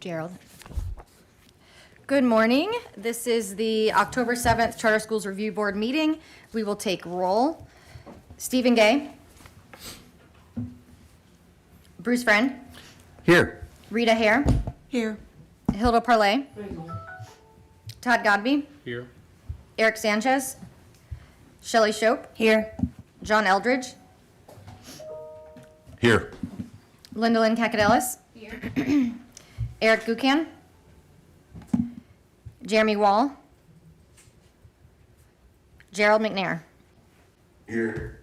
Gerald. Good morning. This is the October 7th Charter Schools Review Board meeting. We will take roll. Stephen Gay. Bruce Friend. Here. Rita Hare. Here. Hilda Parlay. Todd Godby. Here. Eric Sanchez. Shelley Shope. Here. John Eldridge. Here. Linda Lynn Kakadelis. Here. Eric Gucan. Jeremy Wall. Gerald McNair. Here.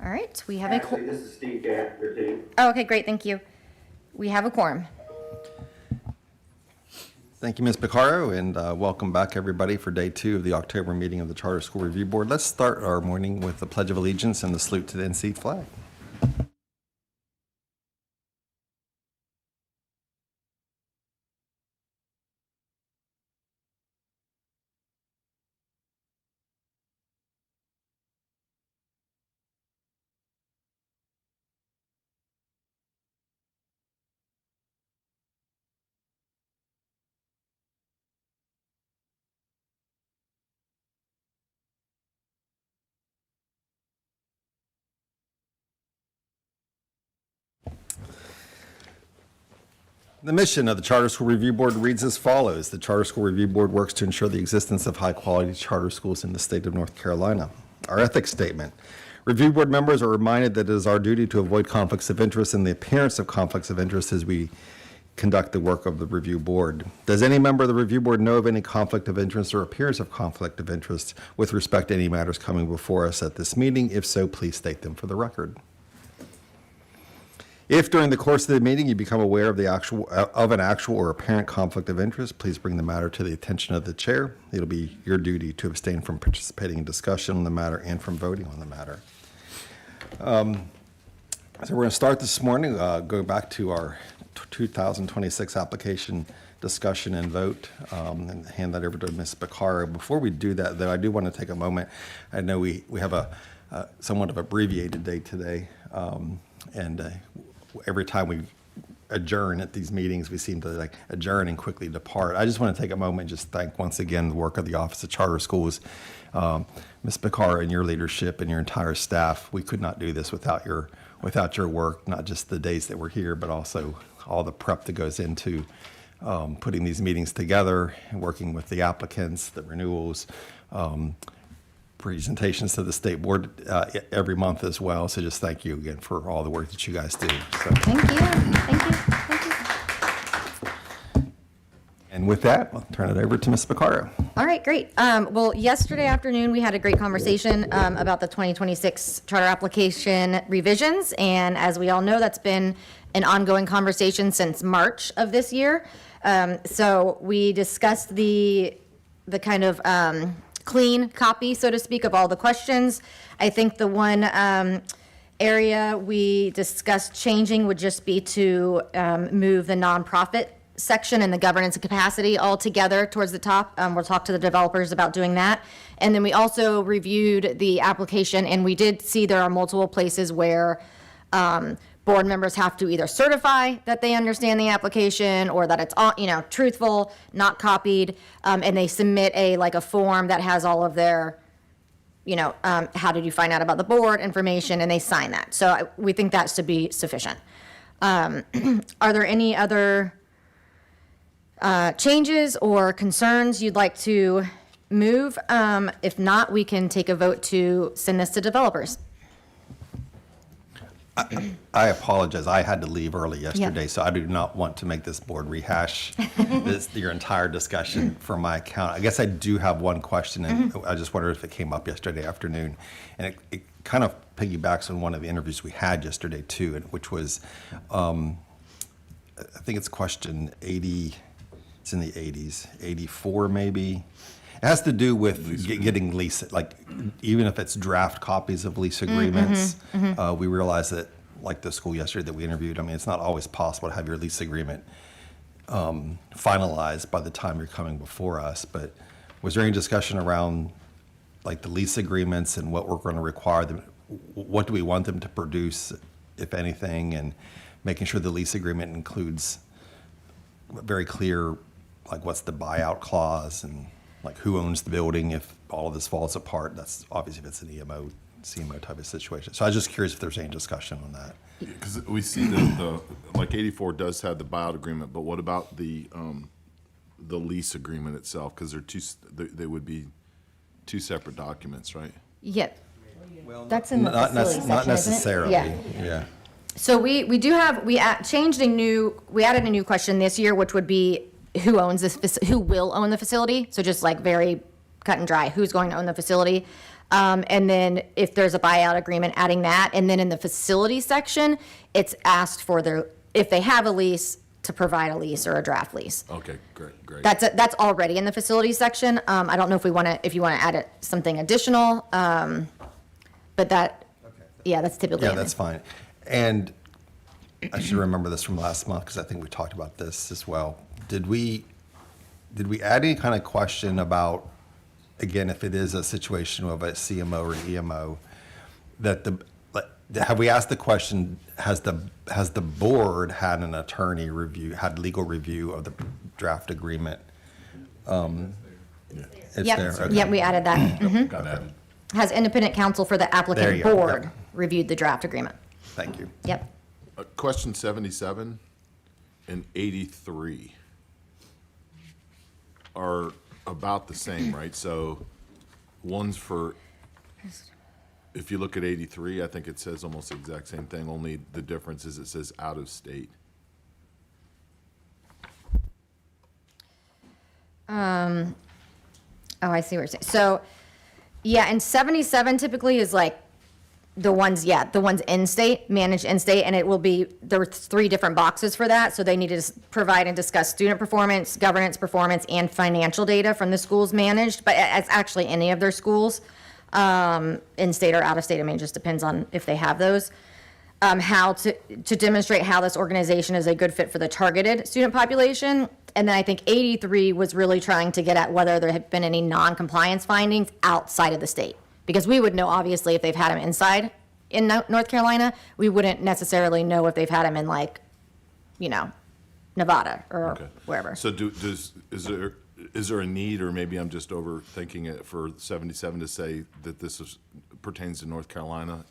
All right, we have a Actually, this is Steve Gadd, your team. Oh, okay, great, thank you. We have a quorum. Thank you, Ms. Picaro, and welcome back, everybody, for day 2 of the October meeting of the Charter School Review Board. Let's start our morning with the Pledge of Allegiance and the salute to the NC flag. The mission of the Charter School Review Board reads as follows. The Charter School Review Board works to ensure the existence of high-quality charter schools in the state of North Carolina. Our ethics statement. Review Board members are reminded that it is our duty to avoid conflicts of interest and the appearance of conflicts of interest as we conduct the work of the Review Board. Does any member of the Review Board know of any conflict of interest or appearance of conflict of interest with respect to any matters coming before us at this meeting? If so, please state them for the record. If during the course of the meeting you become aware of an actual or apparent conflict of interest, please bring the matter to the attention of the chair. It'll be your duty to abstain from participating in discussion on the matter and from voting on the matter. So we're going to start this morning, go back to our 2026 application discussion and vote, and hand that over to Ms. Picaro. Before we do that, though, I do want to take a moment. I know we have a somewhat of abbreviated day today, and every time we adjourn at these meetings, we seem to adjourn and quickly depart. I just want to take a moment and just thank once again the work of the Office of Charter Schools. Ms. Picaro and your leadership and your entire staff, we could not do this without your work, not just the days that we're here, but also all the prep that goes into putting these meetings together and working with the applicants, the renewals, presentations to the state board every month as well. So just thank you again for all the work that you guys do. So. Thank you, thank you, thank you. And with that, I'll turn it over to Ms. Picaro. All right, great. Well, yesterday afternoon, we had a great conversation about the 2026 charter application revisions. And as we all know, that's been an ongoing conversation since March of this year. So we discussed the kind of clean copy, so to speak, of all the questions. I think the one area we discussed changing would just be to move the nonprofit section and the governance and capacity all together towards the top. We'll talk to the developers about doing that. And then we also reviewed the application, and we did see there are multiple places where board members have to either certify that they understand the application or that it's truthful, not copied, and they submit a form that has all of their, how did you find out about the board information, and they sign that. So we think that should be sufficient. Are there any other changes or concerns you'd like to move? If not, we can take a vote to send this to developers. I apologize. I had to leave early yesterday, Yeah. so I do not want to make this board rehash your entire discussion for my account. I guess I do have one question, and I just wondered if it came up yesterday afternoon. And it kind of piggybacks on one of the interviews we had yesterday, too, which was, I think it's question 80, it's in the 80s, 84 maybe. It has to do with getting lease, even if it's draft copies of lease agreements. We realized that, like the school yesterday that we interviewed, it's not always possible to have your lease agreement finalized by the time you're coming before us. But was there any discussion around the lease agreements and what we're going to require them? What do we want them to produce, if anything, and making sure the lease agreement includes very clear, like what's the buyout clause and like who owns the building if all of this falls apart. That's obviously if it's an CMO type of situation. So I was just curious if there's any discussion on that. Because we see the like 84 does have the buyout agreement, but what about the lease agreement itself? Because they would be two separate documents, right? Yeah. That's in the facility section, Not isn't it? necessarily, Yeah. yeah. So we do have, we added a new question this year, which would be who owns this, who will own the facility? So just like very cut and dry, who's going to own the facility? And then if there's a buyout agreement, adding that. And then in the facility section, it's asked for if they have a lease, to provide a lease or a draft lease. Okay, great. That's already in the facility section. I don't know if you want to add something additional, but that's typically. Yeah, in that's there. fine. And I should remember this from last month because I think we talked about this as well. Did we add any kind of question about, again, if it is a situation of a CMO or an EMO, have we asked the question, has the board had an attorney review, had legal review of the draft agreement? It's Yep, there, okay. yep, we added that. Mhm. Got added. Has independent counsel for the There applicant you go, board yep. reviewed the draft agreement? Thank you. Yep. Question 77 and 83 are about the same, right? So one's for, if you look at 83, I think it says almost the exact same thing, only the difference is it says out of state. Oh, I see what you're saying. So, yeah, and 77 typically is like the ones in-state, managed in-state, and there were 3 different boxes for that. So they need to provide and discuss student performance, governance performance, and financial data from the schools managed, but it's actually any of their schools, in-state or out-of-state. I mean, it just depends on if they have those. How to demonstrate how this organization is a good fit for the targeted student population. And then I think 83 was really trying to get at whether there had been any non-compliance findings outside of the state. Because we would know, obviously, if they've had them inside in North Carolina, we wouldn't necessarily know if they've had them in Nevada or Okay. wherever. So is there a need, or maybe I'm just overthinking it, for 77 to say that pertains to North Carolina?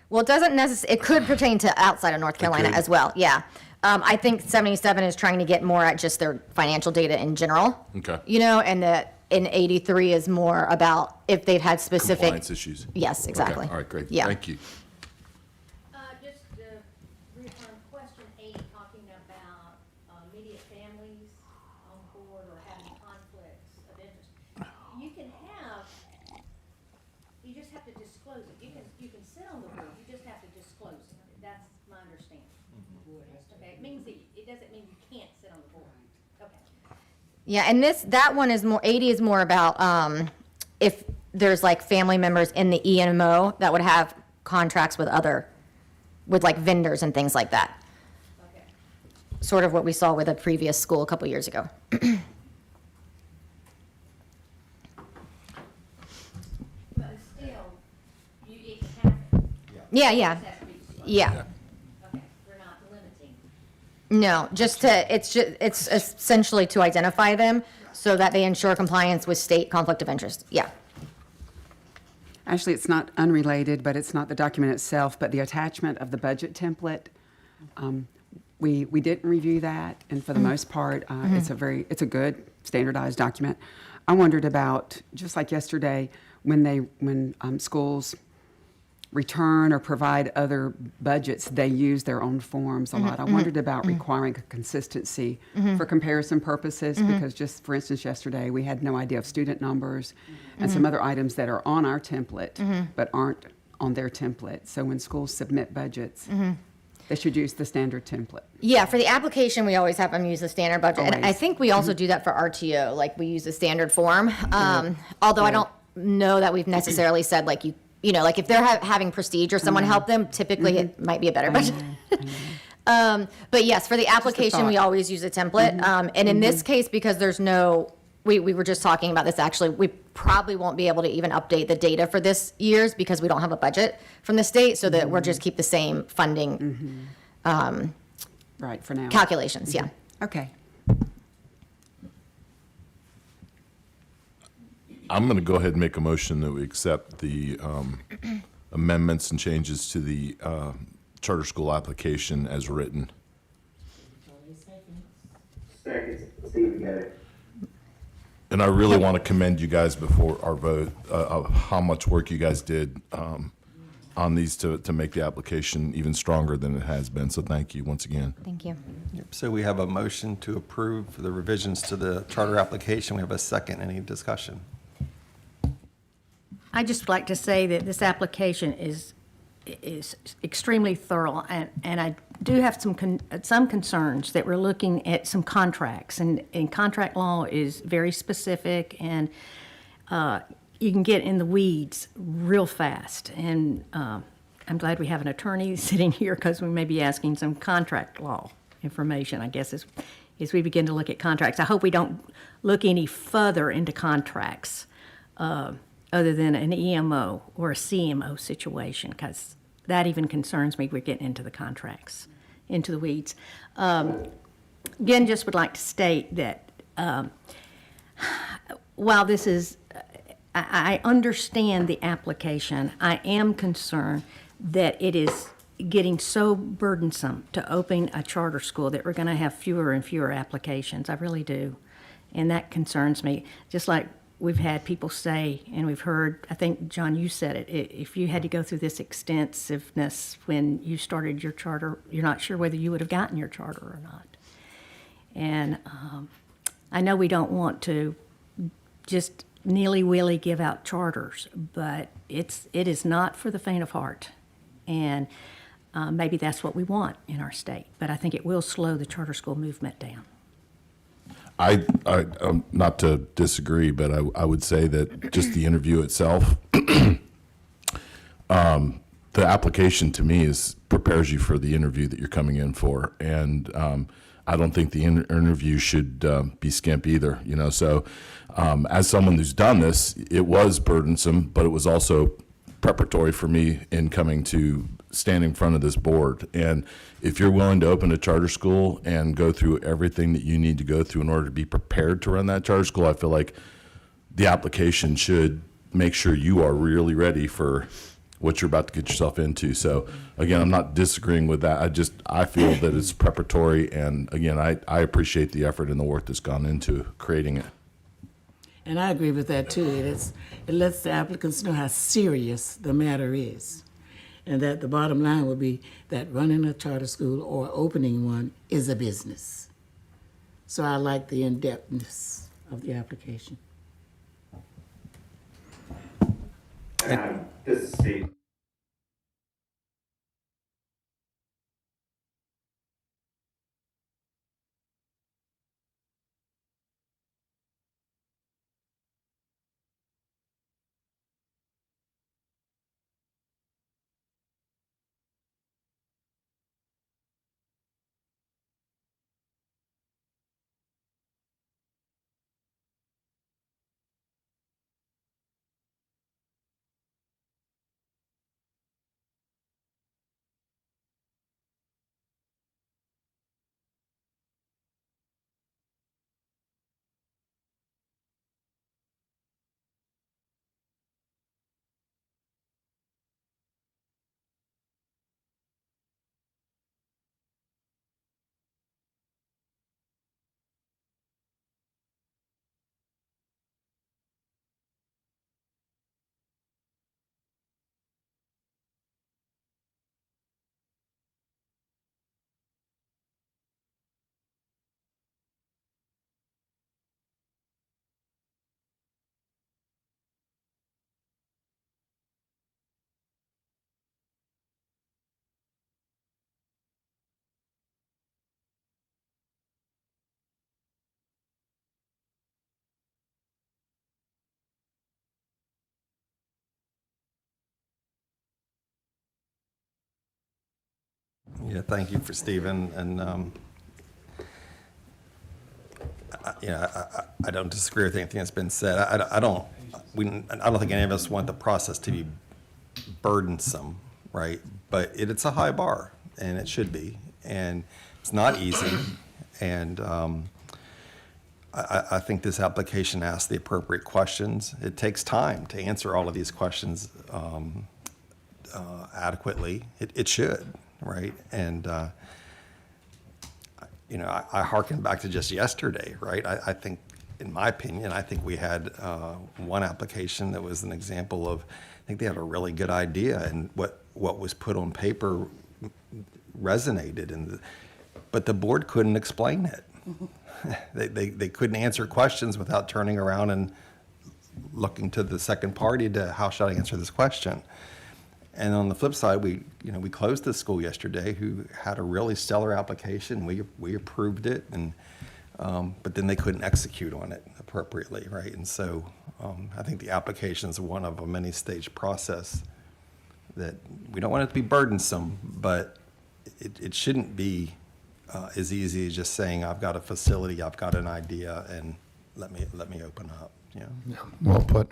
Well, it doesn't necessarily, it could pertain to outside of North Carolina could. as well, yeah. I think 77 is trying to get more at just their financial data in general. Okay. In 83 is more about if they've had specific. Compliance issues? Yes, exactly. Okay, all right, great. Yeah. Thank you. Just to reaffirm question 8, talking about immediate families on board or having conflicts of interest. You just have to disclose it. You can sit on the board, you just have to disclose it. That's my understanding. Okay, it doesn't mean you can't sit on the board. Okay. Yeah, and that one is more, 80 is more about if there's like family members in the EMO that would have contracts with like vendors and things like that. Okay. Sort of what we saw with a previous school a couple years ago. But still, it can happen. Yeah. It has to be disclosed. Yeah. Okay, we're not limiting. No, it's essentially to identify them so that they ensure compliance with state conflict of interest. Yeah. Actually, it's not unrelated, but it's not the document itself, but the attachment of the budget template. We didn't review that, and for the most part, it's a good standardized document. I wondered about, just like yesterday, when schools return or provide other budgets, they use their own forms a lot. I wondered about requiring a consistency for comparison purposes, because just for instance, yesterday, we had no idea of student numbers and some other items that are on our template, but aren't on their template. So when schools submit budgets, they should use the standard template. Yeah, for the application, we always have them use the standard budget. And I Always. think we also do that for RTO, like we use the standard form. Although I don't know that we've necessarily said like like if they're having Prestige or someone help them, typically it might be a better budget. But yes, for the application, we thought. always use a template. And in this case, because there's we were just talking about this actually, we probably won't be able to even update the data for this year's because we don't have a budget from the state, so that we'll just keep the same funding Right, for now. calculations, yeah. Okay. I'm going to go ahead and make a motion that we accept the amendments and changes to the charter school application as written. Second, Steve Gaddard. And I really want to commend you guys before our vote of how much work you guys did on these to make the application even stronger than it has been. So thank you once again. Thank you. So we have a motion to approve the revisions to the charter application. We have a second. Any discussion? I just would like to say that this application is extremely thorough, and I do have some concerns that we're looking at some contracts, and contract law is very specific, and you can get in the weeds real fast. And I'm glad we have an attorney sitting here because we may be asking some contract law information, I guess, as we begin to look at contracts. I hope we don't look any further into contracts other than an EMO or a CMO situation, because that even concerns me. We're getting into the contracts, into the weeds. Again, just would like to state that while this is, I understand the application, I am concerned that it is getting so burdensome to open a charter school that we're going to have fewer and fewer applications. I really do. And that concerns me. Just like we've had people say, and we've heard, I think, John, you said it, if you had to go through this extensiveness when you started your charter, you're not sure whether you would have gotten your charter or not. And I know we don't want to just nilly-willy give out charters, but it is not for the faint of heart. And maybe that's what we want in our state, but I think it will slow the charter school movement down. I not to disagree, but I would say that just the interview itself, the application to me prepares you for the interview that you're coming in for, and I don't think the interview should be skimp either. You know, so as someone who's done this, it was burdensome, but it was also preparatory for me in coming to stand in front of this board. And if you're willing to open a charter school and go through everything that you need to go through in order to be prepared to run that charter school, I feel like the application should make sure you are really ready for what you're about to get yourself into. So again, I'm not disagreeing with that. I feel that it's preparatory, and again, I appreciate the effort and the work that's gone into creating it. And I agree with that too. It lets the applicants know how serious the matter is. And that the bottom line would be that running a charter school or opening one is a business. So I like the in-depthness of the application. This is Steve. Yeah, thank you for Stephen, and I don't disagree with anything that's been said. I don't think any of us want the process to be burdensome, right? But it's a high bar, and it should be, and it's not easy. And I think this application asks the appropriate questions. It takes time to answer all of these questions adequately. It should, right? And I hearken back to just yesterday, right? I think, in my opinion, I think we had one application that was an example of, I think they had a really good idea, and what was put on paper resonated, but the board couldn't explain it. They couldn't answer questions without turning around and looking to the second party to, how should I answer this question? And on the flip side, we closed the school yesterday who had a really stellar application. We approved it, and but then they couldn't execute on it appropriately, right? And so I think the application is one of a many-stage process that we don't want it to be burdensome, but it shouldn't be as easy as just saying, I've got a facility, I've got an idea, and let me open up. Well put.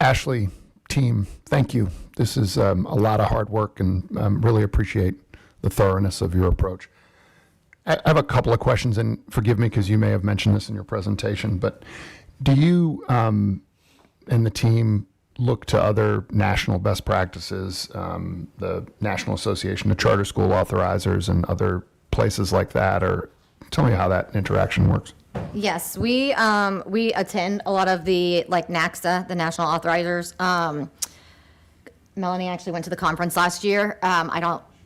Ashley, team, thank you. This is a lot of hard work, and really appreciate the thoroughness of your approach. I have a couple of questions, and forgive me because you may have mentioned this in your presentation, but do you and the team look to other national best practices, the National Association of Charter School Authorizers and other places like that, or tell me how that interaction works? Yes, we attend a lot of the, like, NACSA, the National Authorizers. Melanie actually went to the conference last year.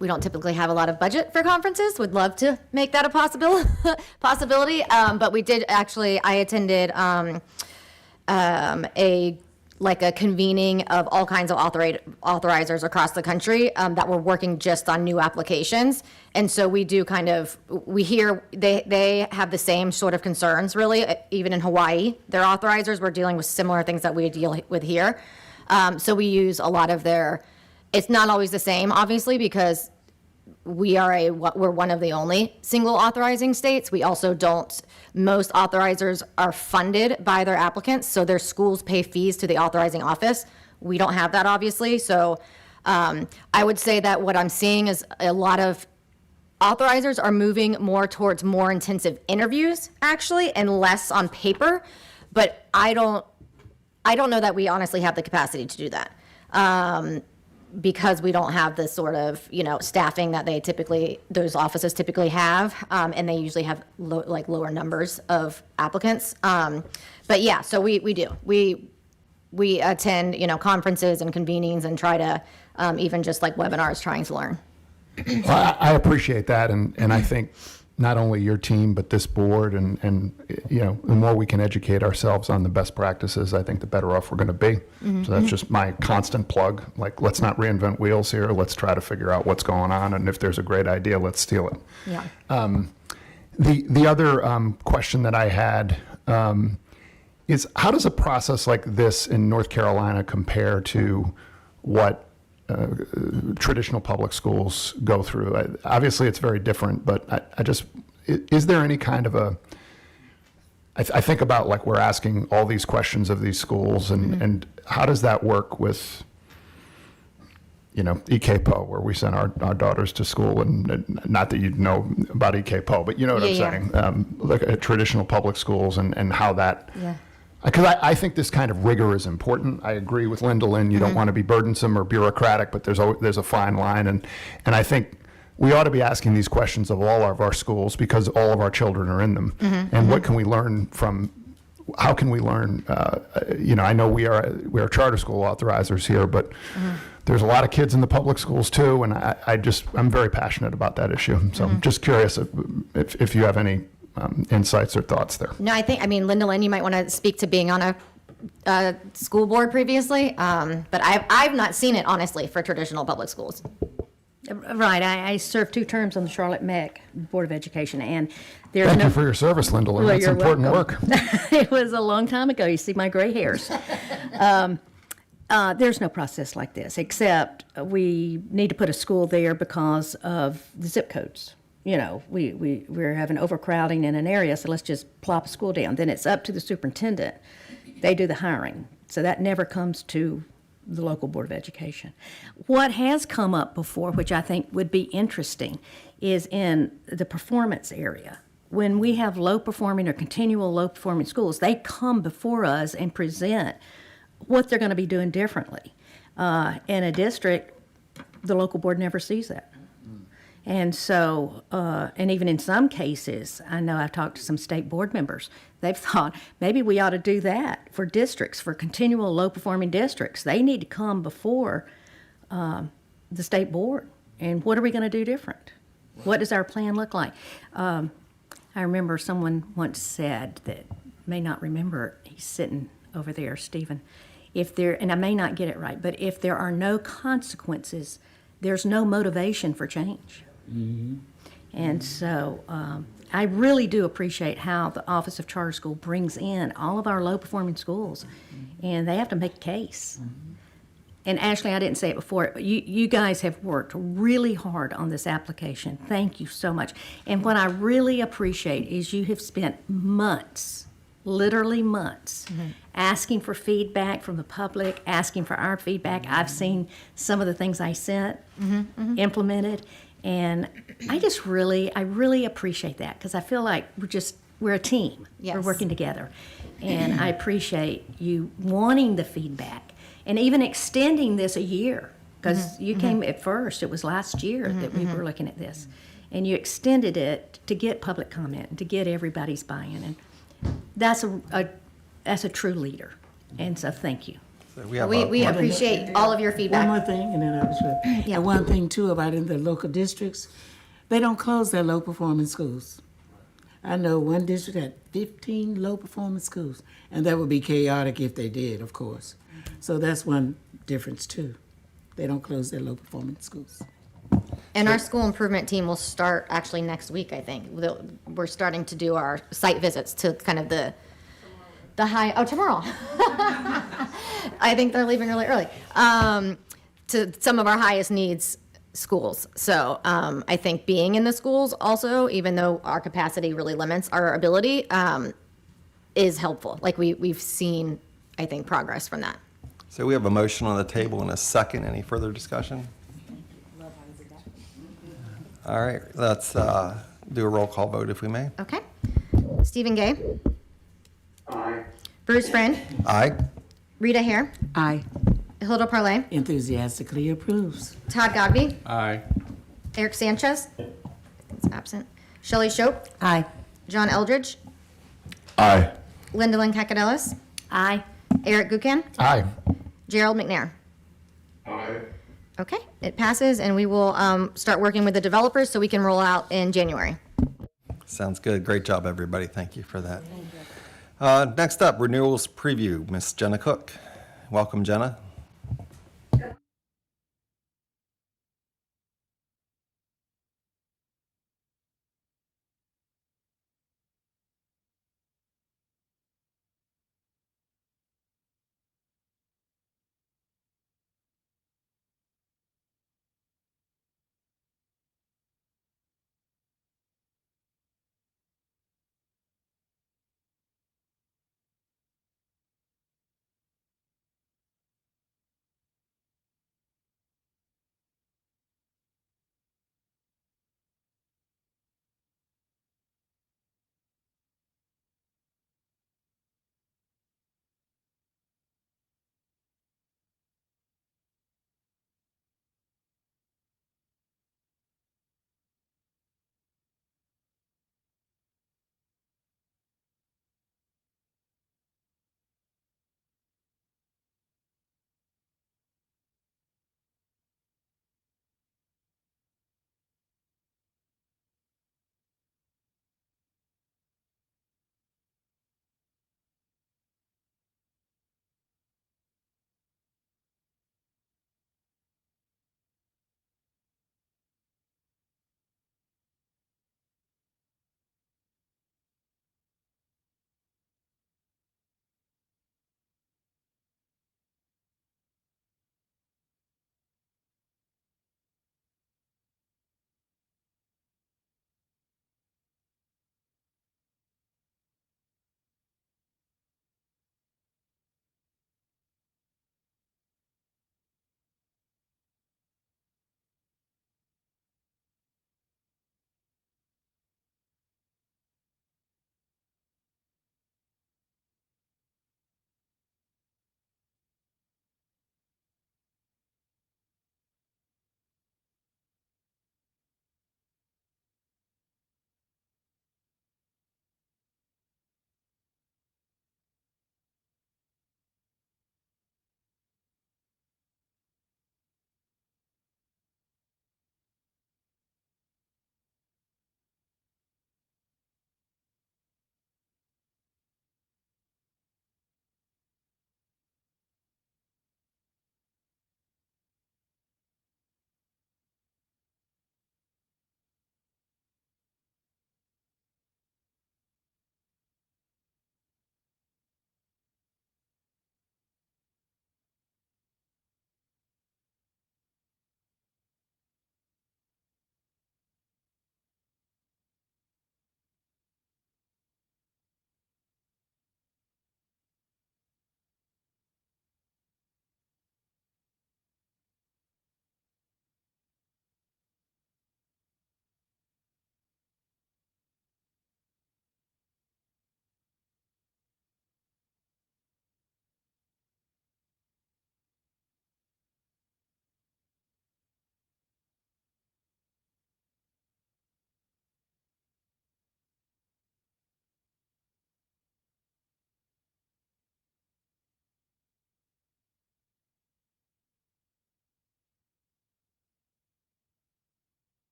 We don't typically have a lot of budget for conferences. Would love to make that a possibility. But we did actually, I attended a convening of all kinds of authorizers across the country that were working just on new applications. And so we do we hear they have the same sort of concerns, really. Even in Hawaii, their authorizers were dealing with similar things that we deal with here. So we use a lot of it's not always the same, obviously, because we're one of the only single authorizing states. We also most authorizers are funded by their applicants, so their schools pay fees to the authorizing office. We don't have that, obviously. So I would say that what I'm seeing is a lot of authorizers are moving more towards more intensive interviews, actually, and less on paper. But I don't know that we honestly have the capacity to do that. Because we don't have the sort of, staffing that those offices typically have, and they usually have lower numbers of applicants. But yeah, so we do. We attend, conferences and convenings and try to, even just like webinars, trying to learn. Well, I appreciate that, and I think not only your team, but this board, and the more we can educate ourselves on the best practices, I think the better off we're going to be. So that's just my constant plug. Like, let's not reinvent wheels here. Let's try to figure out what's going on, and if there's a great idea, let's steal it. Yeah. The other question that I had is, how does a process like this in North Carolina compare to what traditional public schools go through? Obviously, it's very different, but is there any kind of I think about, like, we're asking all these questions of these schools, and how does that work with, EKPO, where we send our daughters to school, and not that you know about EKPO, but you know what I'm saying, like at traditional public schools, and how that. Yeah. Because I think this kind of rigor is important. I agree with Linda Lynn. You don't want to be burdensome or bureaucratic, but there's a fine line. And I think we ought to be asking these questions of all of our schools, because all of our children are in them. And what can we learn from, how can we learn, I know we are charter school authorizers here, but there's a lot of kids in the public schools too. And I'm very passionate about that issue. So I'm just curious if you have any insights or thoughts there. No, Linda Lynn, you might want to speak to being on a school board previously, but I've not seen it, honestly, for traditional public schools. Right, I served 2 terms on the Charlotte MEC Board of Education, and there's Thank you for your service, Linda Lynn. Well, That's you're important welcome. work. It was a long time ago. You see my gray hairs. There's no process like this, except we need to put a school there because of the zip codes. We're having overcrowding in an area, so let's just plop a school down. Then it's up to the superintendent. They do the hiring. So that never comes to the local Board of Education. What has come up before, which I think would be interesting, is in the performance area. When we have low-performing or continual low-performing schools, they come before us and present what they're going to be doing differently. In a district, the local board never sees that. And so, and even in some cases, I know I've talked to some state board members, they've thought, maybe we ought to do that for districts, for continual low-performing districts. They need to come before the state board. And what are we going to do different? What does our plan look like? I remember someone once said that, may not remember, he's sitting over there, Stephen, if there, and I may not get it right, but if there are no consequences, there's no motivation for change. And so I really do appreciate how the Office of Charter School brings in all of our low-performing schools, and they have to make a case. And Ashley, I didn't say it before, but you guys have worked really hard on this application. Thank you so much. And what I really appreciate is you have spent months, literally months, asking for feedback from the public, asking for our feedback. I've seen some of the things I sent implemented, and I really appreciate that, because I feel like we're a team. We're Yes. working together. And I appreciate you wanting the feedback and even extending this a year, because you came at first, it was last year that we were looking at this. And you extended it to get public comment and to get everybody's buy-in. And that's a true leader. And so thank you. So we have We a- appreciate all of your One feedback. more thing, and then I was right. And one thing too about in the local districts, they don't close their low-performing schools. I know one district had 15 low-performing schools, and that would be chaotic if they did, of course. So that's one difference too. They don't close their low-performing schools. And our school improvement team will start actually next week, I think. We're starting to do our site visits to kind of the tomorrow. I think they're leaving really early, to some of our highest needs schools. So I think being in the schools also, even though our capacity really limits our ability, is helpful. Like we've seen, I think, progress from that. So we have a motion on the table and a second. Any further discussion? All right, let's do a roll call vote if we may. Okay. Stephen Gay, Aye. Bruce Friend, Aye. Rita Hare, Aye. Hilda Parlay, Enthusiastically approves. Todd Godby, Aye. Eric Sanchez, he's absent, Shelley Shope, Aye. John Eldridge, Aye. Linda Lynn Kakadillis, Aye. Eric Gucan, Aye. Gerald McNair. Aye. Okay, it passes, and we will start working with the developers so we can roll out in January. Sounds good. Great job, everybody. Thank you for that. Next up, renewals preview, Miss Jenna Cook. Welcome, Jenna.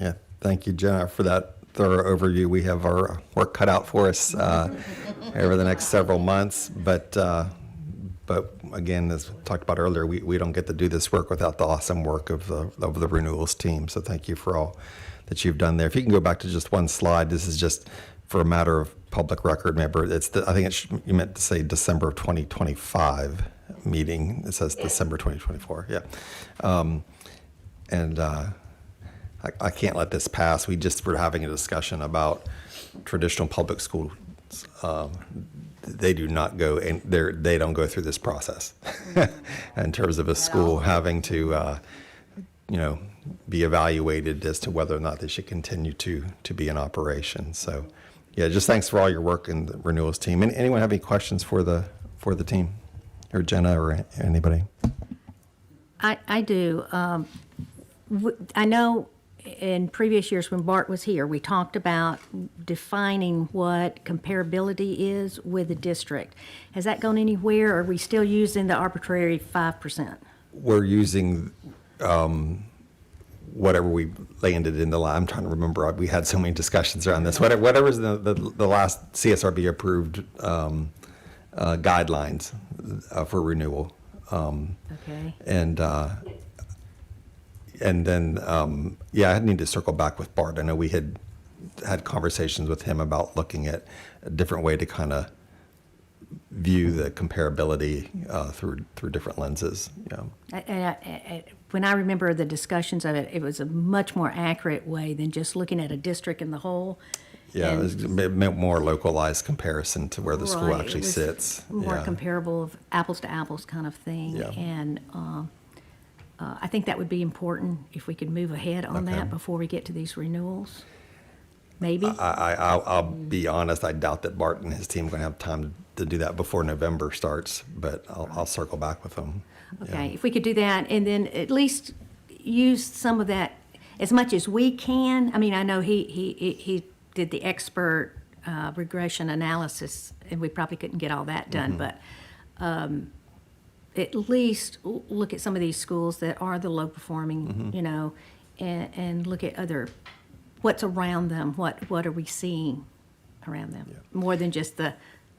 Yeah, thank you, Jenna, for that thorough overview. We have our work cut out for us over the next several months, but again, as we talked about earlier, we don't get to do this work without the awesome work of the renewals team. So thank you for all that you've done there. If you can go back to just one slide, this is just for a matter of public record. Remember, I think you meant to say December of 2025 meeting. It says December 2024. Yeah, and I can't let this pass. We just were having a discussion about traditional public schools. They do not go, and they don't go through this process in terms of a school having to, be evaluated as to whether or not they should continue to be in operation. So, yeah, just thanks for all your work in the renewals team. And anyone have any questions for the team, or Jenna, or anybody? I do. I know in previous years when Bart was here, we talked about defining what comparability is with the district. Has that gone anywhere, or are we still using the arbitrary 5%? We're using whatever we landed in the line. I'm trying to remember. We had so many discussions around this. Whatever's the last CSRB approved guidelines for renewal. Okay. And then, I need to circle back with Bart. I know we had conversations with him about looking at a different way to kind of view the comparability through different lenses. Yeah. When I remember the discussions of it, it was a much more accurate way than just looking at a district in the whole. Yeah, it was a bit more localized comparison to where the school Right, actually it was sits. More Yeah. comparable of apples to apples kind of thing. Yeah. And I think that would be important if we could move ahead on Okay. that before we get to these renewals. Maybe. I'll be honest. I doubt that Bart and his team are going to have time to do that before November starts. But I'll circle back with them. Okay, if we could do that, and then at least use some of that as much as we can. I mean, I know he did the expert regression analysis, and we probably couldn't get all that done, but at least look at some of these schools that are the low performing, and look at what's around them, what are we seeing around them, more than just the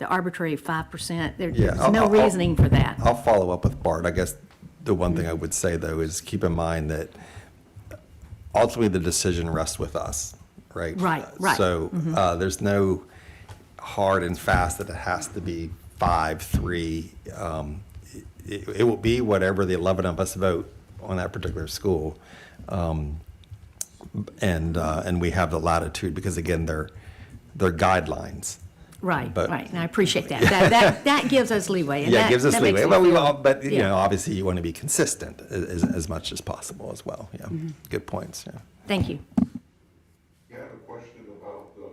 arbitrary 5%. There's no reasoning for that. I'll follow up with Bart. I guess the one thing I would say, though, is keep in mind that ultimately the decision rests with us, right? Right. So there's no hard and fast that it has to be 5-3. It will be whatever the 11 of us vote on that particular school. And we have the latitude because, again, they're guidelines. Right, But- right, and I appreciate that. That gives us leeway. And Yeah, it that- gives us that makes leeway. me Well, feel- but yeah. obviously you want to be consistent as much as possible as well. Yeah, good points. Yeah. Thank you. You have a question about the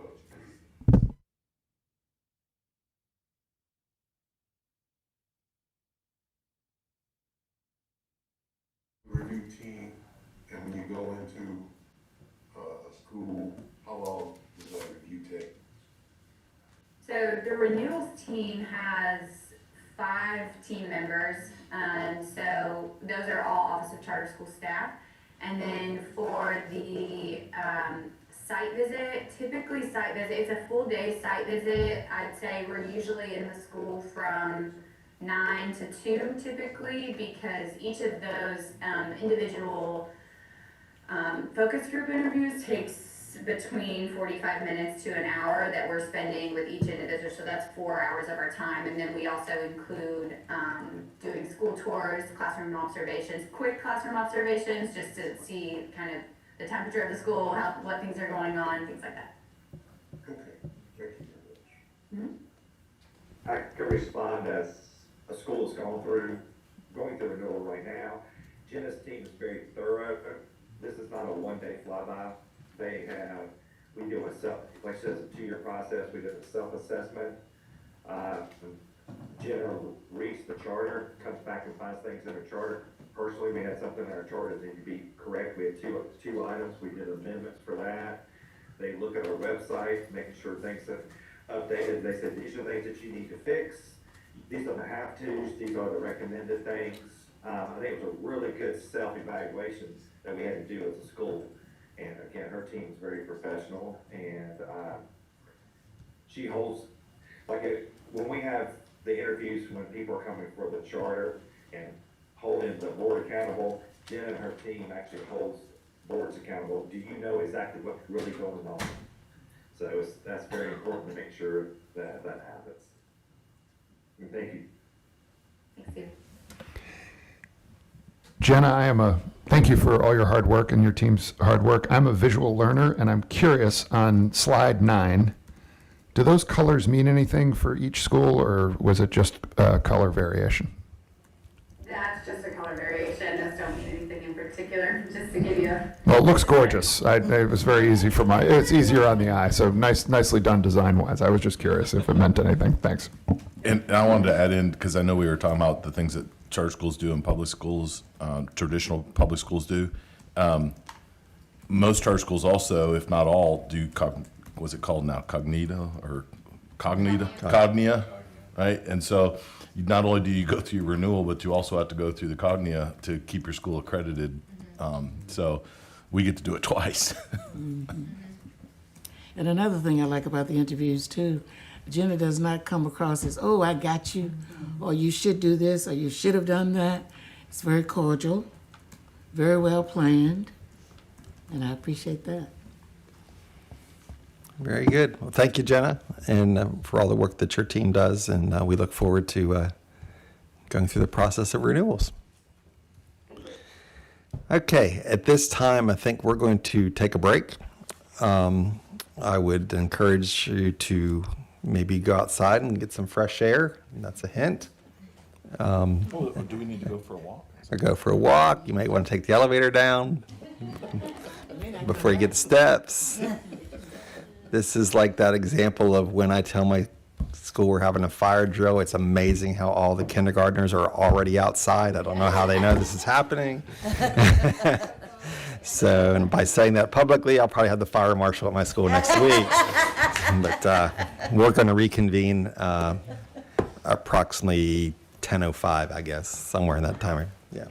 review team, and when you go into a school, how long does that review take? So the renewals team has 5 team members, so those are all Office of Charter School staff. And then for the site visit, typically site visit, it's a full day site visit. I'd say we're usually in the school from 9 to 2 typically, because each of those individual focus group interviews takes between 45 minutes to an hour that we're spending with each individual, so that's 4 hours of our time. And then we also include doing school tours, classroom observations, quick classroom observations, just to see kind of the temperature of the school, what things are going on, things like that. Okay, thank you very much. I can respond as a school is going through renewal right now. Jenna's team is very thorough. This is not a one-day flyby. We do like I said, it's a 2-year process. We did a self-assessment. Jenna reads the charter, comes back and finds things in the charter. Personally, we had something in our charter that needed to be correct. We had two items. We did amendments for that. They look at our website, making sure things are updated. They said, these are things that you need to fix. These are the have-tos. These are the recommended things. I think it was a really good self-evaluation that we had to do as a school. And again, her team's very professional, and, she holds, when we have the interviews, when people are coming for the charter and holding the board accountable, Jen and her team actually holds boards accountable. Do you know exactly what's really going on? So that's very important to make sure that that happens. And thank you. Thanks, Steve. Jenna, thank you for all your hard work and your team's hard work. I'm a visual learner, and I'm curious, on slide 9, do those colors mean anything for each school, or was it just color variation? That's just a color variation. Those don't mean anything in particular, just to give you a. Well, it looks gorgeous. It was very easy it's easier on the eye, so nicely done design-wise. I was just curious if it meant anything. Thanks. And I wanted to add in, because I know we were talking about the things that charter schools do and public schools, traditional public schools do. Most charter schools also, if not all, do, what's it called now, Cognia, right? And so not only do you go through your renewal, but you also have to go through the Cognia to keep your school accredited. So we get to do it twice. And another thing I like about the interviews too, Jenna does not come across as, oh, I got you, or you should do this, or you should have done that. It's very cordial, very well planned, and I appreciate that. Very good. Well, thank you, Jenna, and for all the work that your team does, and we look forward to going through the process of renewals. Okay, at this time, I think we're going to take a break. I would encourage you to maybe go outside and get some fresh air. That's a hint. Do we need to go for a walk? Or go for a walk. You might want to take the elevator down before you get the steps. This is like that example of when I tell my school we're having a fire drill. It's amazing how all the kindergartners are already outside. I don't know how they know this is happening. So, and by saying that publicly, I'll probably have the fire marshal at my school next week. But we're going to reconvene approximately 10:05, I guess, somewhere in that time. Yeah.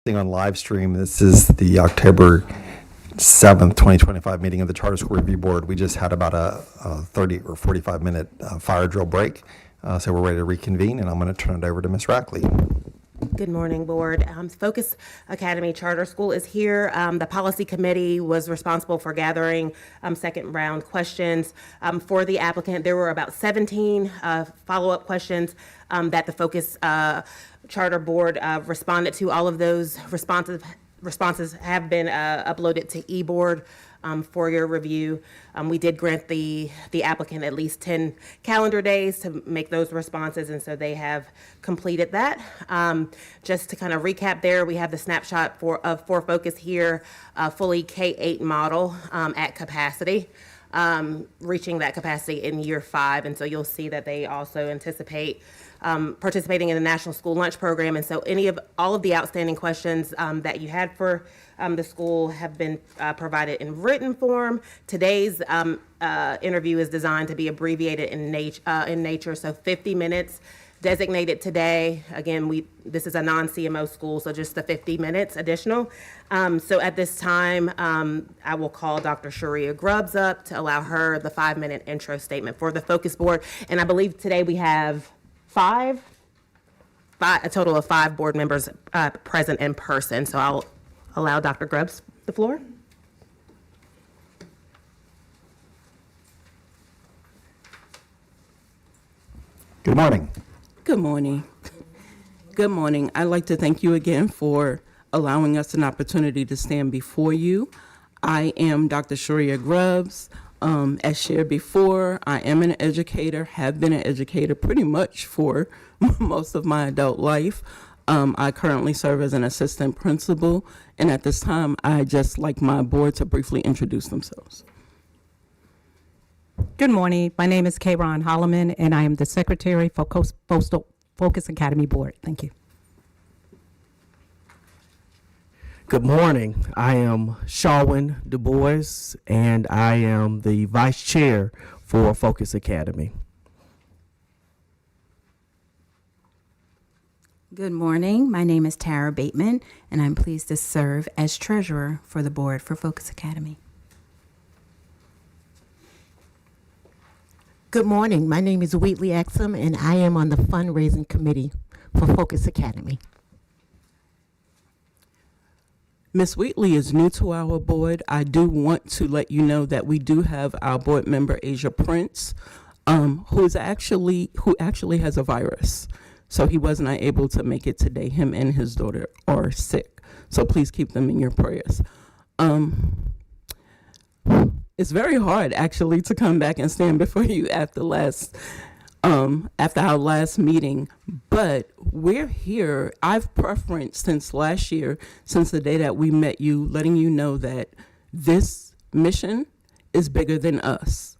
Thing on live stream. This is the October 7th, 2025 meeting of the Charter School Review Board. We just had about a 30 or 45 minute fire drill break. So we're ready to reconvene, and I'm going to turn it over to Ms. Rackley. Good morning, Board. Focus Academy Charter School is here. The policy committee was responsible for gathering second round questions for the applicant. There were about 17 follow-up questions that the Focus Charter Board responded to. All of those responses have been uploaded to eBoard for your review. We did grant the applicant at least 10 calendar days to make those responses, and so they have completed that. Just to kind of recap there, we have the snapshot for Focus here, fully K-8 model at capacity, reaching that capacity in year 5, and so you'll see that they also anticipate participating in the National School Lunch Program, and so all of the outstanding questions that you had for the school have been provided in written form. Today's interview is designed to be abbreviated in nature, so 50 minutes designated today. Again, this is a non-CMO school, so just the 50 minutes additional. So at this time, I will call Dr. Sharia Grubbs up to allow her the 5-minute intro statement for the Focus Board. And I believe today we have a total of 5 board members present in person. So I'll allow Dr. Grubbs the floor. Good morning. Good morning. Good morning. I'd like to thank you again for allowing us an opportunity to stand before you. I am Dr. Sharia Grubbs. As shared before, I am an educator, have been an educator pretty much for most of my adult life. I currently serve as an assistant principal, and at this time, I'd just like my board to briefly introduce themselves. Good morning. My name is Kayron Holloman, and I am the Secretary for Focus Academy Board. Thank you. Good morning. I am Shawin Du Bois, and I am the Vice Chair for Focus Academy. Good morning. My name is Tara Bateman, and I'm pleased to serve as Treasurer for the Board for Focus Academy. Good morning. My name is Wheatley Exum, and I am on the fundraising committee for Focus Academy. Ms. Wheatley is new to our board. I do want to let you know that we do have our board member, Asia Prince, who actually has a virus. So he was not able to make it today. Him and his daughter are sick. So please keep them in your prayers. It's very hard actually to come back and stand before you after our last meeting, but we're here. I've preferenced since last year, since the day that we met you, letting you know that this mission is bigger than us.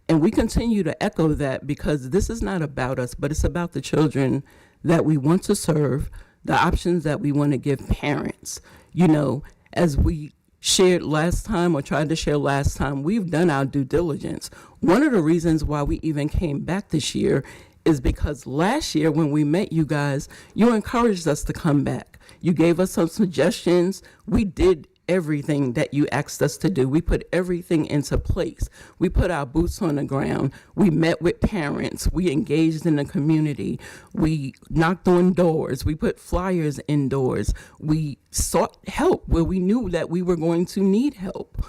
And we continue to echo that because this is not about us, but it's about the children that we want to serve, the options that we want to give parents. You know, as we shared last time or tried to share last time, we've done our due diligence. One of the reasons why we even came back this year is because last year when we met you guys, you encouraged us to come back. You gave us some suggestions. We did everything that you asked us to do. We put everything into place. We put our boots on the ground. We met with parents. We engaged in the community. We knocked on doors. We put flyers indoors. We sought help where we knew that we were going to need help.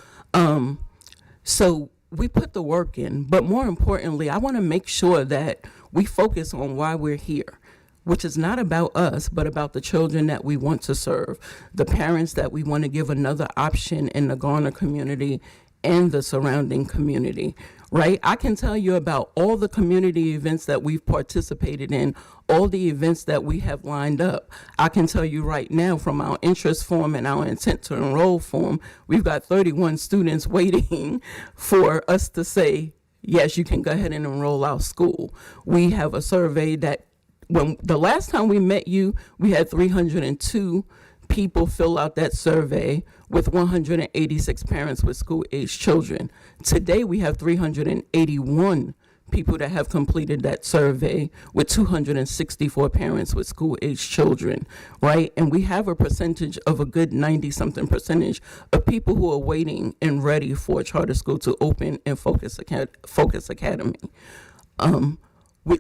So we put the work in, but more importantly, I want to make sure that we focus on why we're here, which is not about us, but about the children that we want to serve, the parents that we want to give another option in the Garner community and the surrounding community, right? I can tell you about all the community events that we've participated in, all the events that we have lined up. I can tell you right now from our interest form and our intent to enroll form, we've got 31 students waiting for us to say, yes, you can go ahead and enroll our school. We have a survey that when the last time we met you, we had 302 people fill out that survey with 186 parents with school-aged children. Today, we have 381 people that have completed that survey with 264 parents with school-age children, right? And we have a percentage of a good 90-something percentage of people who are waiting and ready for a charter school to open in Focus Academy.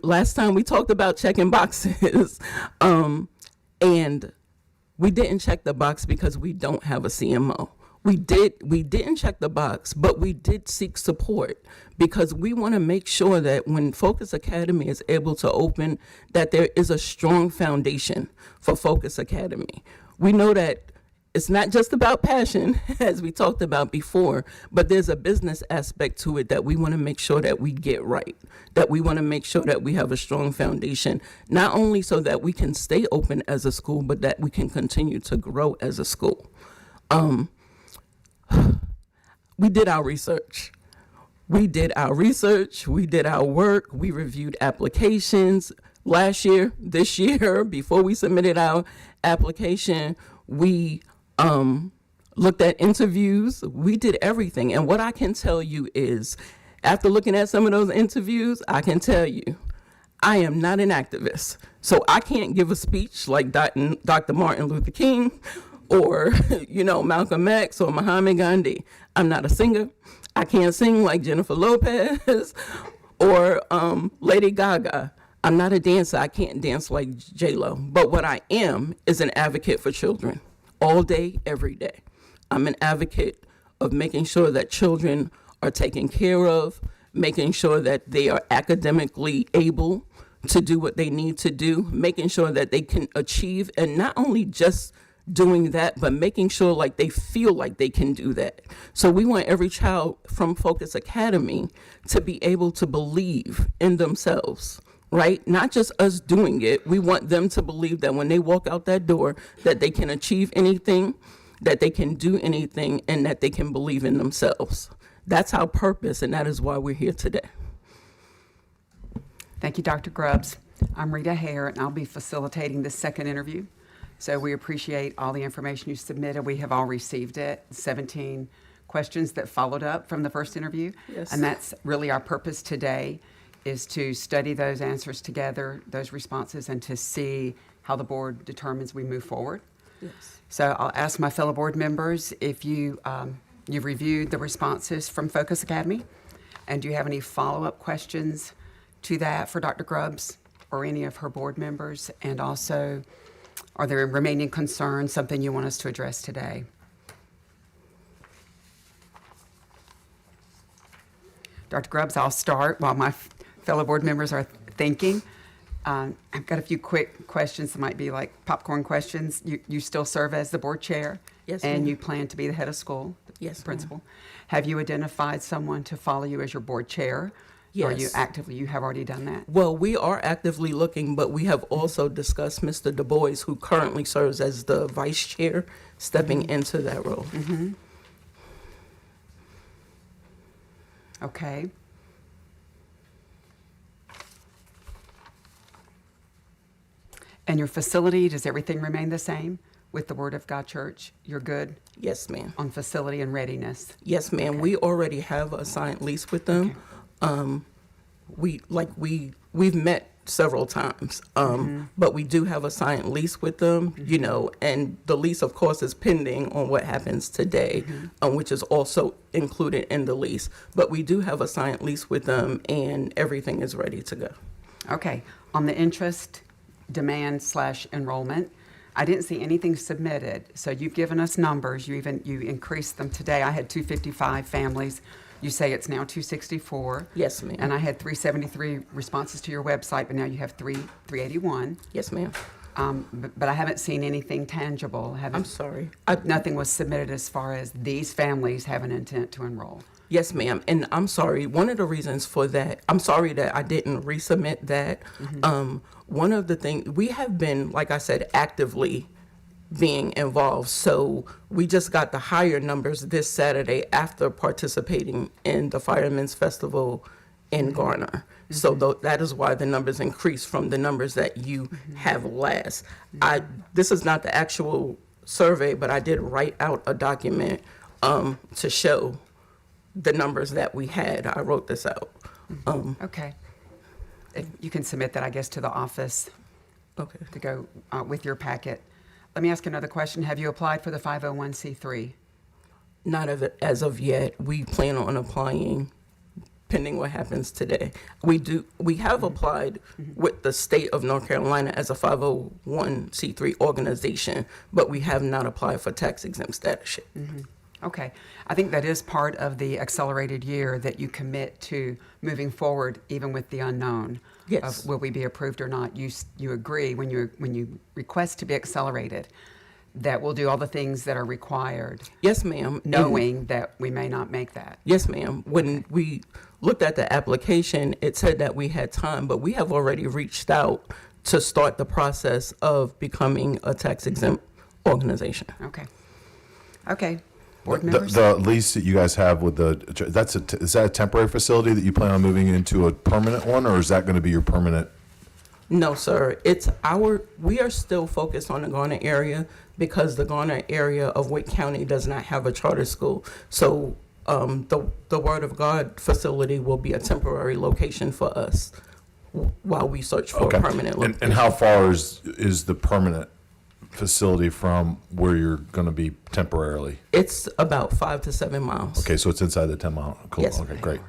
Last time we talked about checking boxes, and we didn't check the box because we don't have a CMO. We didn't check the box, but we did seek support because we want to make sure that when Focus Academy is able to open, that there is a strong foundation for Focus Academy. We know that it's not just about passion, as we talked about before, but there's a business aspect to it that we want to make sure that we get right, that we want to make sure that we have a strong foundation, not only so that we can stay open as a school, but that we can continue to grow as a school. We did our research. We did our work, we reviewed applications last year, this year, before we submitted our application, we looked at interviews, we did everything. And what I can tell you is, after looking at some of those interviews, I can tell you, I am not an activist. So I can't give a speech like Dr. Martin Luther King, or, Malcolm X or Muhammad Gandhi. I'm not a singer. I can't sing like Jennifer Lopez or Lady Gaga. I'm not a dancer. I can't dance like J-Lo. But what I am is an advocate for children all day, every day. I'm an advocate of making sure that children are taken care of, making sure that they are academically able to do what they need to do, making sure that they can achieve, and not only just doing that, but making sure like they feel like they can do that. So we want every child from Focus Academy to be able to believe in themselves, right? Not just us doing it. We want them to believe that when they walk out that door, that they can achieve anything, that they can do anything, and that they can believe in themselves. That's our purpose, and that is why we're here today. Thank you, Dr. Grubbs. I'm Rita Hare, and I'll be facilitating this second interview. So we appreciate all the information you submitted. We have all received it, 17 questions that followed up from the first interview. Yes. And that's really our purpose today, is to study those answers together, those responses, and to see how the board determines we move forward. Yes. So I'll ask my fellow board members if you've reviewed the responses from Focus Academy, and do you have any follow-up questions to that for Dr. Grubbs or any of her board members? And also, are there remaining concerns, something you want us to address today? Dr. Grubbs, I'll start while my fellow board members are thinking. I've got a few quick questions that might be like popcorn questions. You still serve as the board chair? Yes, And ma'am. you plan to be the head of school? Yes, ma'am. Principal? Have you identified someone to follow you as your board chair? Or Yes. you have already done that? Well, we are actively looking, but we have also discussed Mr. Du Bois, who currently serves as the vice chair, stepping into that role. Okay. And your facility, does everything remain the same with the Word of God Church? You're good Yes, ma'am. on facility and readiness? Yes, ma'am. We already have a signed lease with them. We've met several times, but we do have a signed lease with them, and the lease, of course, is pending on what happens today, which is also included in the lease. But we do have a signed lease with them, and everything is ready to go. Okay. On the interest demand / enrollment, I didn't see anything submitted. So you've given us numbers. You increased them today. I had 255 families. You say it's now 264. Yes, ma'am. And I had 373 responses to your website, but now you have 381. Yes, ma'am. But I haven't seen anything tangible. I'm sorry. Nothing was submitted as far as these families have an intent to enroll. Yes, ma'am. And I'm sorry. One of the reasons for that, I'm sorry that I didn't resubmit that. One of the things, we have been, like I said, actively being involved. So we just got the higher numbers this Saturday after participating in the Firemen's Festival in Garner. So that is why the numbers increased from the numbers that you have last. This is not the actual survey, but I did write out a document to show the numbers that we had. I wrote this out. Okay. If you can submit that, I guess, to the office Okay. to go with your packet. Let me ask another question. Have you applied for the 501c3? Not as of yet. We plan on applying pending what happens today. We have applied with the state of North Carolina as a 501c3 organization, but we have not applied for tax exempt status yet. Okay. I think that is part of the accelerated year that you commit to moving forward, even with the unknown Yes. of will we be approved or not. You agree when you request to be accelerated that we'll do all the things that are required, Yes, ma'am. knowing that we may not make that. Yes, ma'am. When we looked at the application, it said that we had time, but we have already reached out to start the process of becoming a tax exempt organization. Okay. Okay. Board The, members? the lease that you guys have with is that a temporary facility that you plan on moving into a permanent one, or is that going to be your permanent? No, sir. We are still focused on the Garner area because the Garner area of Wake County does not have a charter school. So the Word of God facility will be a temporary location for us while we search for a permanent location. And how far is the permanent facility from where you're going to be temporarily? It's about 5 to 7 miles. Okay, so it's inside the 10-mile. Cool. Yes, Okay, ma'am. great.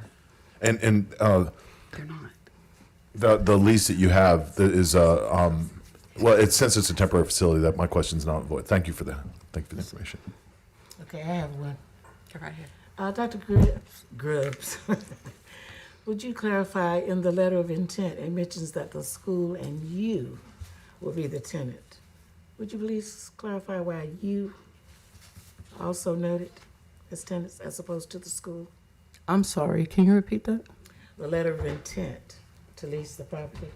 And They're not. the lease that you have that is well, since it's a temporary facility, that my question's not void. Thank you for that. Thank you for the information. Okay, I have one. Go right ahead. Dr. Grubbs, would you clarify in the letter of intent, it mentions that the school and you will be the tenant. Would you please clarify why you also noted as tenants as opposed to the school? I'm sorry, can you repeat that? The letter of intent to lease the property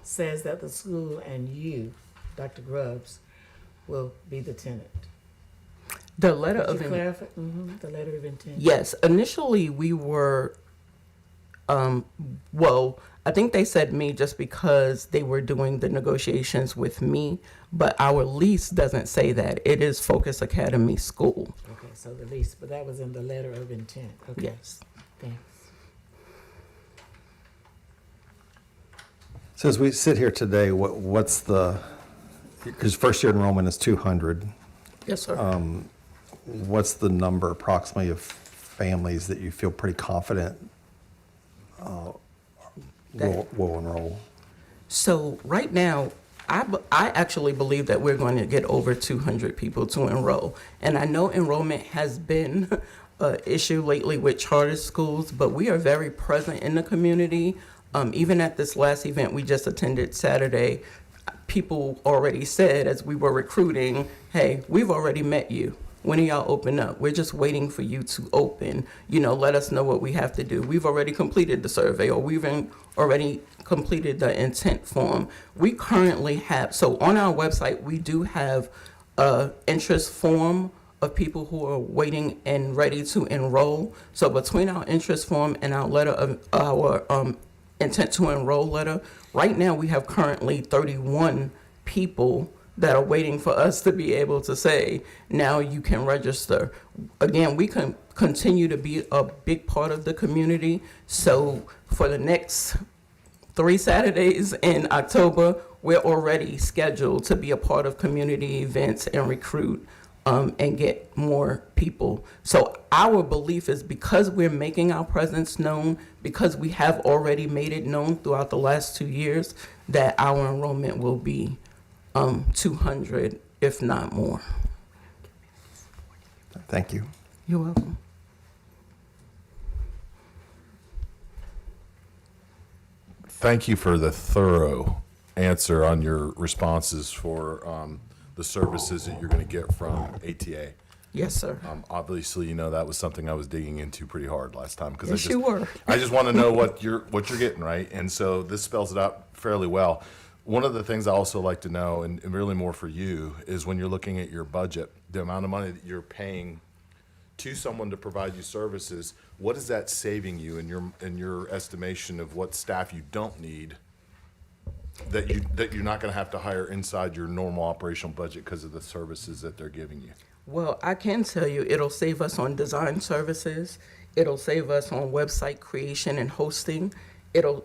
says that the school and you, Dr. Grubbs, will be the tenant. The letter Could of you clarify? The letter of intent. Yes, initially we were, well, I think they said me just because they were doing the negotiations with me, but our lease doesn't say that. It is Focus Academy School. Okay, so the lease, but that was in the letter of intent. Okay, Yes. thanks. So as we sit here today, what's because first year enrollment is 200. Yes, sir. What's the number approximately of families that you feel pretty confident will enroll? So right now, I actually believe that we're going to get over 200 people to enroll. And I know enrollment has been an issue lately with charter schools, but we are very present in the community. Even at this last event we just attended Saturday, people already said as we were recruiting, hey, we've already met you. When are y'all open up? We're just waiting for you to open. Let us know what we have to do. We've already completed the survey, or we've already completed the intent form. We currently have, so on our website, we do have an interest form of people who are waiting and ready to enroll. So between our interest form and our letter of our intent to enroll letter, right now we have currently 31 people that are waiting for us to be able to say, now you can register. Again, we can continue to be a big part of the community. So for the next 3 Saturdays in October, we're already scheduled to be a part of community events and recruit and get more people. So our belief is because we're making our presence known, because we have already made it known throughout the last 2 years, that our enrollment will be 200, if not more. Thank you. You're welcome. Thank you for the thorough answer on your responses for the services that you're going to get from ATA. Yes, sir. Obviously, that was something I was digging into pretty hard last time because Yes, you were. I just want to know what you're getting, right? And so this spells it out fairly well. One of the things I also like to know, and really more for you, is when you're looking at your budget, the amount of money that you're paying to someone to provide you services, what is that saving you in your estimation of what staff you don't need that you're not going to have to hire inside your normal operational budget because of the services that they're giving you? Well, I can tell you it'll save us on design services. It'll save us on website creation and hosting.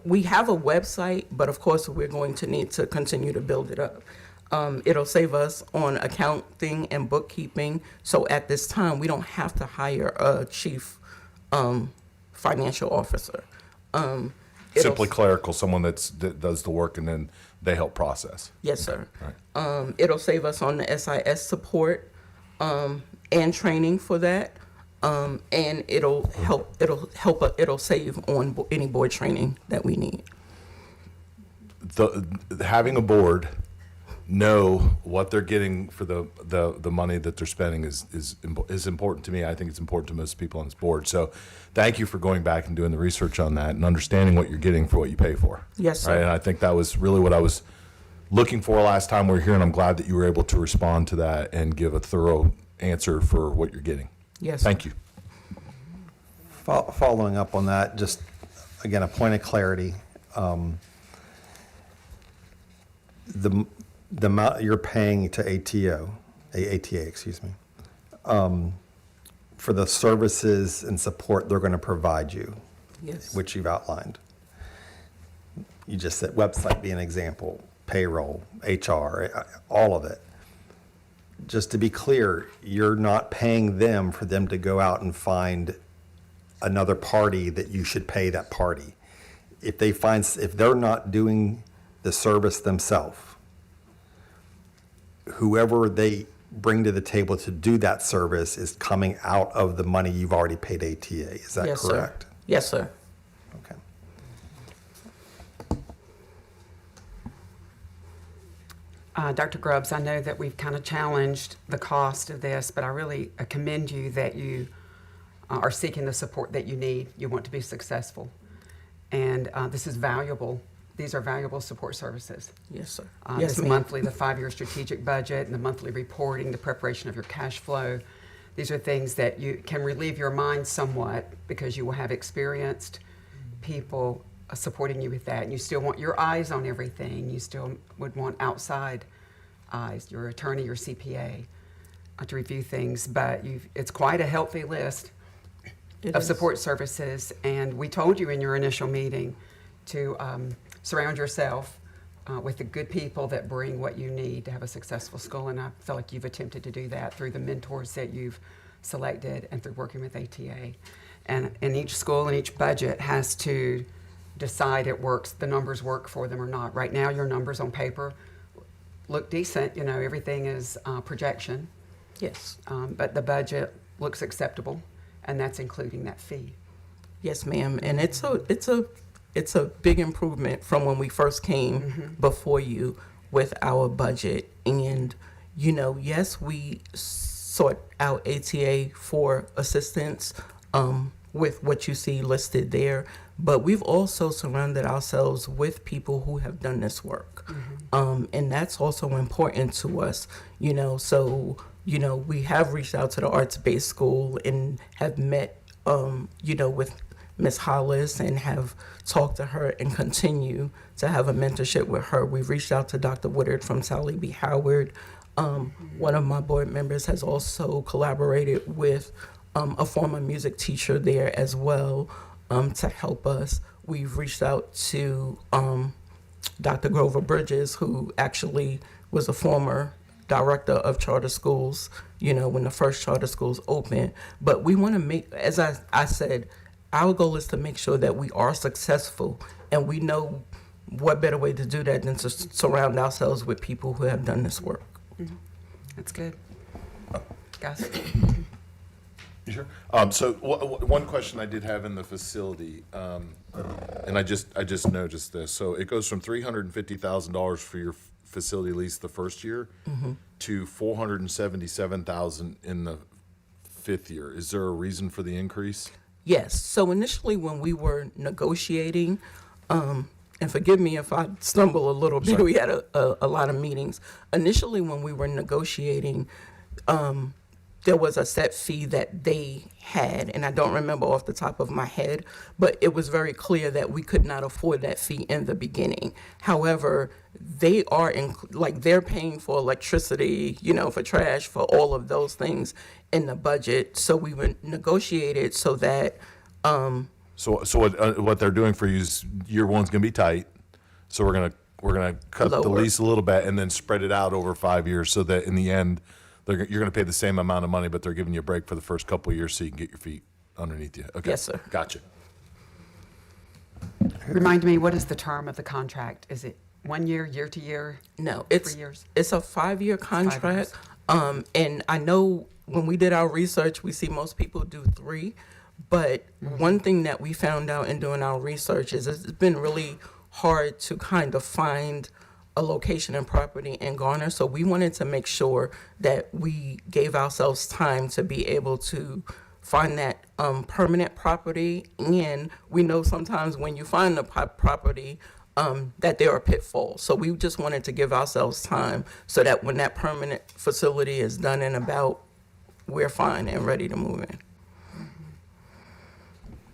we have a website, but of course, we're going to need to continue to build it up. It'll save us on accounting and bookkeeping. So at this time, we don't have to hire a chief financial officer. Simply clerical, someone that does the work and then they help process. Yes, sir. Right. It'll save us on the SIS support and training for that. And it'll save on any board training that we need. Having a board know what they're getting for the money that they're spending is important to me. I think it's important to most people on this board. So thank you for going back and doing the research on that and understanding what you're getting for what you pay for. Yes, sir. Right? And I think that was really what I was looking for last time we were here, and I'm glad that you were able to respond to that and give a thorough answer for what you're getting. Yes, sir. Thank you. Following up on that, just again, a point of clarity. The amount you're paying to ATA, excuse me, for the services and support they're going to provide you, Yes. which you've outlined. You just said website be an example, payroll, HR, all of it. Just to be clear, you're not paying them for them to go out and find another party that you should pay that party. If they're not doing the service themselves, whoever they bring to the table to do that service is coming out of the money you've already paid ATA. Is that Yes, correct? sir. Yes, sir. Okay. Dr. Grubbs, I know that we've kind of challenged the cost of this, but I really commend you that you are seeking the support that you need. You want to be successful. And this is valuable. These are valuable support services. Yes, sir. This monthly, the 5-year strategic budget, and the monthly reporting, the preparation of your cash flow. These are things that you can relieve your mind somewhat because you will have experienced people supporting you with that. And you still want your eyes on everything. You still would want outside eyes, your attorney, your CPA, to review things. But it's quite a healthy list of support services. And we told you in your initial meeting to surround yourself with the good people that bring what you need to have a successful school. And I feel like you've attempted to do that through the mentors that you've selected and through working with ATA. And each school and each budget has to decide the numbers work for them or not. Right now, your numbers on paper look decent. You know, everything is projection. Yes. But the budget looks acceptable, and that's including that fee. Yes, ma'am. And it's a big improvement from when we first came before you with our budget. And, yes, we sought out ATA for assistance with what you see listed there, but we've also surrounded ourselves with people who have done this work. And that's also important to us, so, we have reached out to the arts-based school and have met, with Ms. Hollis and have talked to her and continue to have a mentorship with her. We've reached out to Dr. Woodard from Sally B. Howard. One of my board members has also collaborated with a former music teacher there as well to help us. We've reached out to Dr. Grover Bridges, who actually was a former director of charter schools, when the first charter schools opened. But we want to make, as I said, our goal is to make sure that we are successful, and we know what better way to do that than to surround ourselves with people who have done this work. That's good. Guys? You sure? So one question I did have in the facility, and I just noticed this. So it goes from $350,000 for your facility lease the first year to $477,000 in the 5th year. Is there a reason for the increase? Yes. So initially when we were negotiating, and forgive me if I stumble a little bit, we had a lot of meetings. Initially when we were negotiating, there was a set fee that they had, and I don't remember off the top of my head, but it was very clear that we could not afford that fee in the beginning. However, they are they're paying for electricity, for trash, for all of those things in the budget. So we were negotiated so that So what they're doing for you is year one's going to be tight. So we're gonna cut the Lower. lease a little bit and then spread it out over 5 years, so that in the end, you're going to pay the same amount of money, but they're giving you a break for the first couple of years so you can get your feet underneath you. Okay. Yes, sir. Gotcha. Remind me, what is the term of the contract? Is it 1 year, year to year? No, 3 years? it's a 5-year contract. And I know when we did our research, we see most people do 3. But one thing that we found out in doing our research is it's been really hard to kind of find a location and property in Garner. So we wanted to make sure that we gave ourselves time to be able to find that permanent property. And we know sometimes when you find the property, that there are pitfalls. So we just wanted to give ourselves time so that when that permanent facility is done and about, we're fine and ready to move in.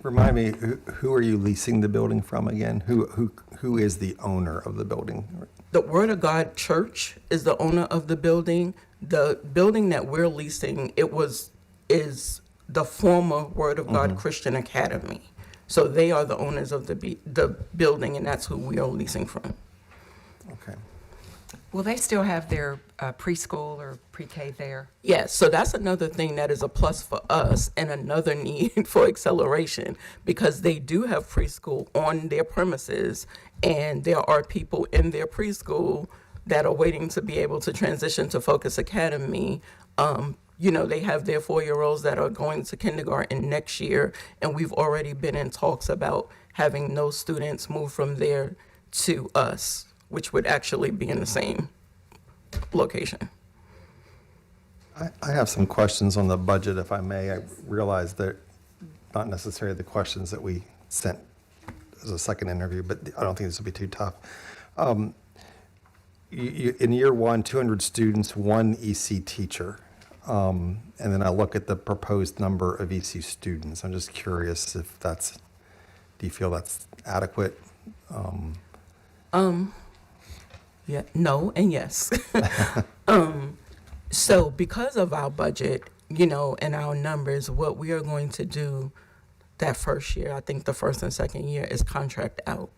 Remind me, who are you leasing the building from again? Who is the owner of the building? The Word of God Church is the owner of the building. The building that we're leasing, is the former Word of God Christian Academy. So they are the owners of the building, and that's who we are leasing from. Okay. Will they still have their preschool or pre-K there? Yes, so that's another thing that is a plus for us and another need for acceleration, because they do have preschool on their premises, and there are people in their preschool that are waiting to be able to transition to Focus Academy. They have their 4-year-olds that are going to kindergarten next year, and we've already been in talks about having those students move from there to us, which would actually be in the same location. I have some questions on the budget, if I may. I realize they're not necessarily the questions that we sent as a second interview, but I don't think this will be too tough. In year one, 200 students, 1 EC teacher. And then I look at the proposed number of EC students. I'm just curious if do you feel that's adequate? Yeah, no, and yes. So because of our budget, and our numbers, what we are going to do that first year, I think the first and second year, is contract out.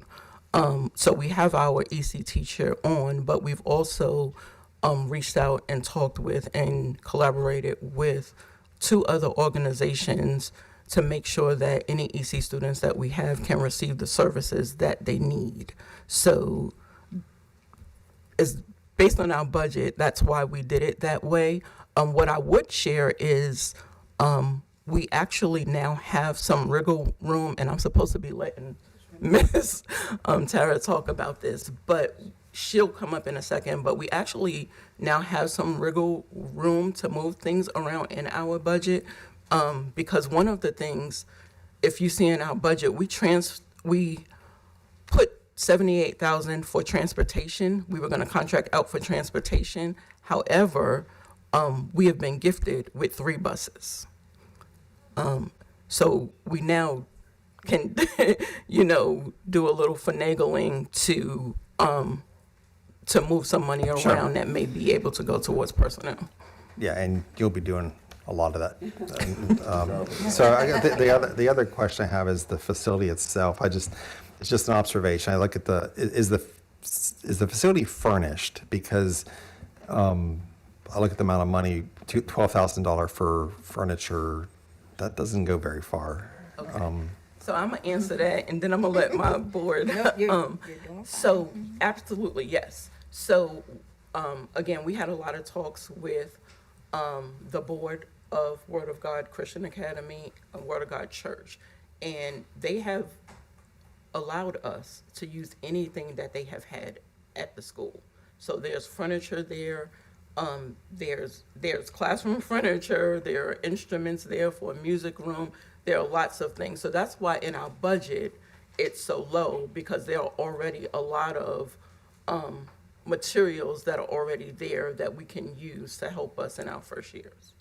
So we have our EC teacher on, but we've also reached out and talked with and collaborated with 2 other organizations to make sure that any EC students that we have can receive the services that they need. So it's based on our budget, that's why we did it that way. What I would share is we actually now have some wriggle room, and I'm supposed to be letting Miss Tara talk about this, but she'll come up in a second. But we actually now have some wriggle room to move things around in our budget, because one of the things, if you see in our budget, we put $78,000 for transportation. We were going to contract out for transportation. However, we have been gifted with 3 buses. So we now can, do a little finagling to move some money around that may be able to go towards personnel. Yeah, and you'll be doing a lot of that. So I got the other question I have is the facility itself. It's just an observation. I look at is the facility furnished? Because I look at the amount of money, $12,000 for furniture. That doesn't go very far. Okay. So I'm gonna answer that, and then I'm gonna let my board. So absolutely yes. So again, we had a lot of talks with the board of Word of God Christian Academy and Word of God Church, and they have allowed us to use anything that they have had at the school. So there's furniture there. There's classroom furniture. There are instruments there for a music room. There are lots of things. So that's why in our budget, it's so low, because there are already a lot of materials that are already there that we can use to help us in our first years.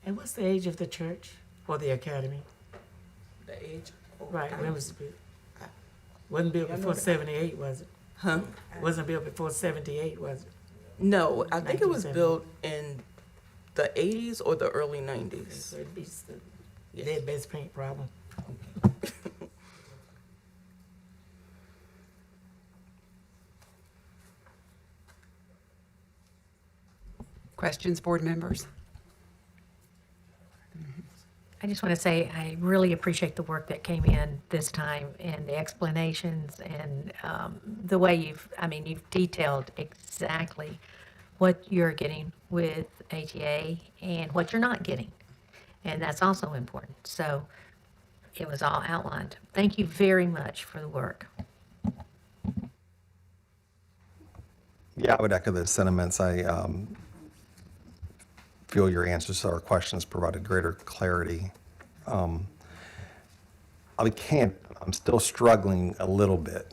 And what's the age of the church or the academy? The age? Right, when was it built? Wasn't built before 78, was it? Huh? Wasn't built before 78, was it? No, I think it was built in the 80s or the early 90s. So it'd be the lead-based paint problem. Questions, board members? I just want to say I really appreciate the work that came in this time and the explanations and the way you've detailed exactly what you're getting with ATA and what you're not getting. And that's also important. So it was all outlined. Thank you very much for the work. Yeah, I would echo those sentiments. I feel your answers to our questions provided greater clarity. I'm still struggling a little bit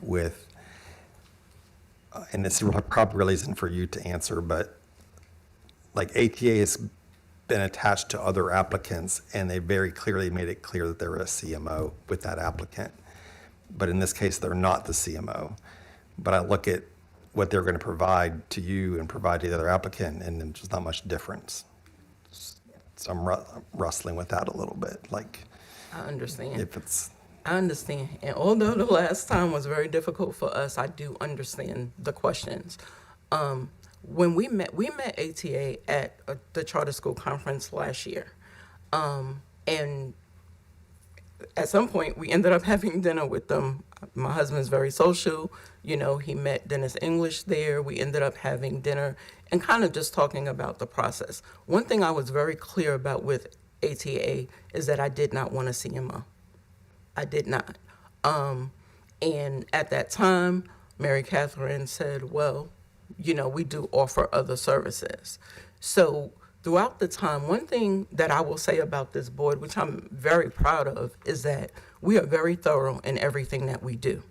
with, and this probably really isn't for you to answer, but like ATA has been attached to other applicants and they very clearly made it clear that they're a CMO with that applicant. But in this case, they're not the CMO. But I look at what they're going to provide to you and provide to the other applicant, and there's not much difference. So I'm wrestling with that a little bit. Like, I understand. if it's, I understand. And although the last time was very difficult for us, I do understand the questions. When we met ATA at the charter school conference last year. And at some point, we ended up having dinner with them. My husband's very social. You know, he met Dennis English there. We ended up having dinner and kind of just talking about the process. One thing I was very clear about with ATA is that I did not want a CMO. I did not. And at that time, Mary Catherine said, well, you know, we do offer other services. So throughout the time, one thing that I will say about this board, which I'm very proud of, is that we are very thorough in everything that we do.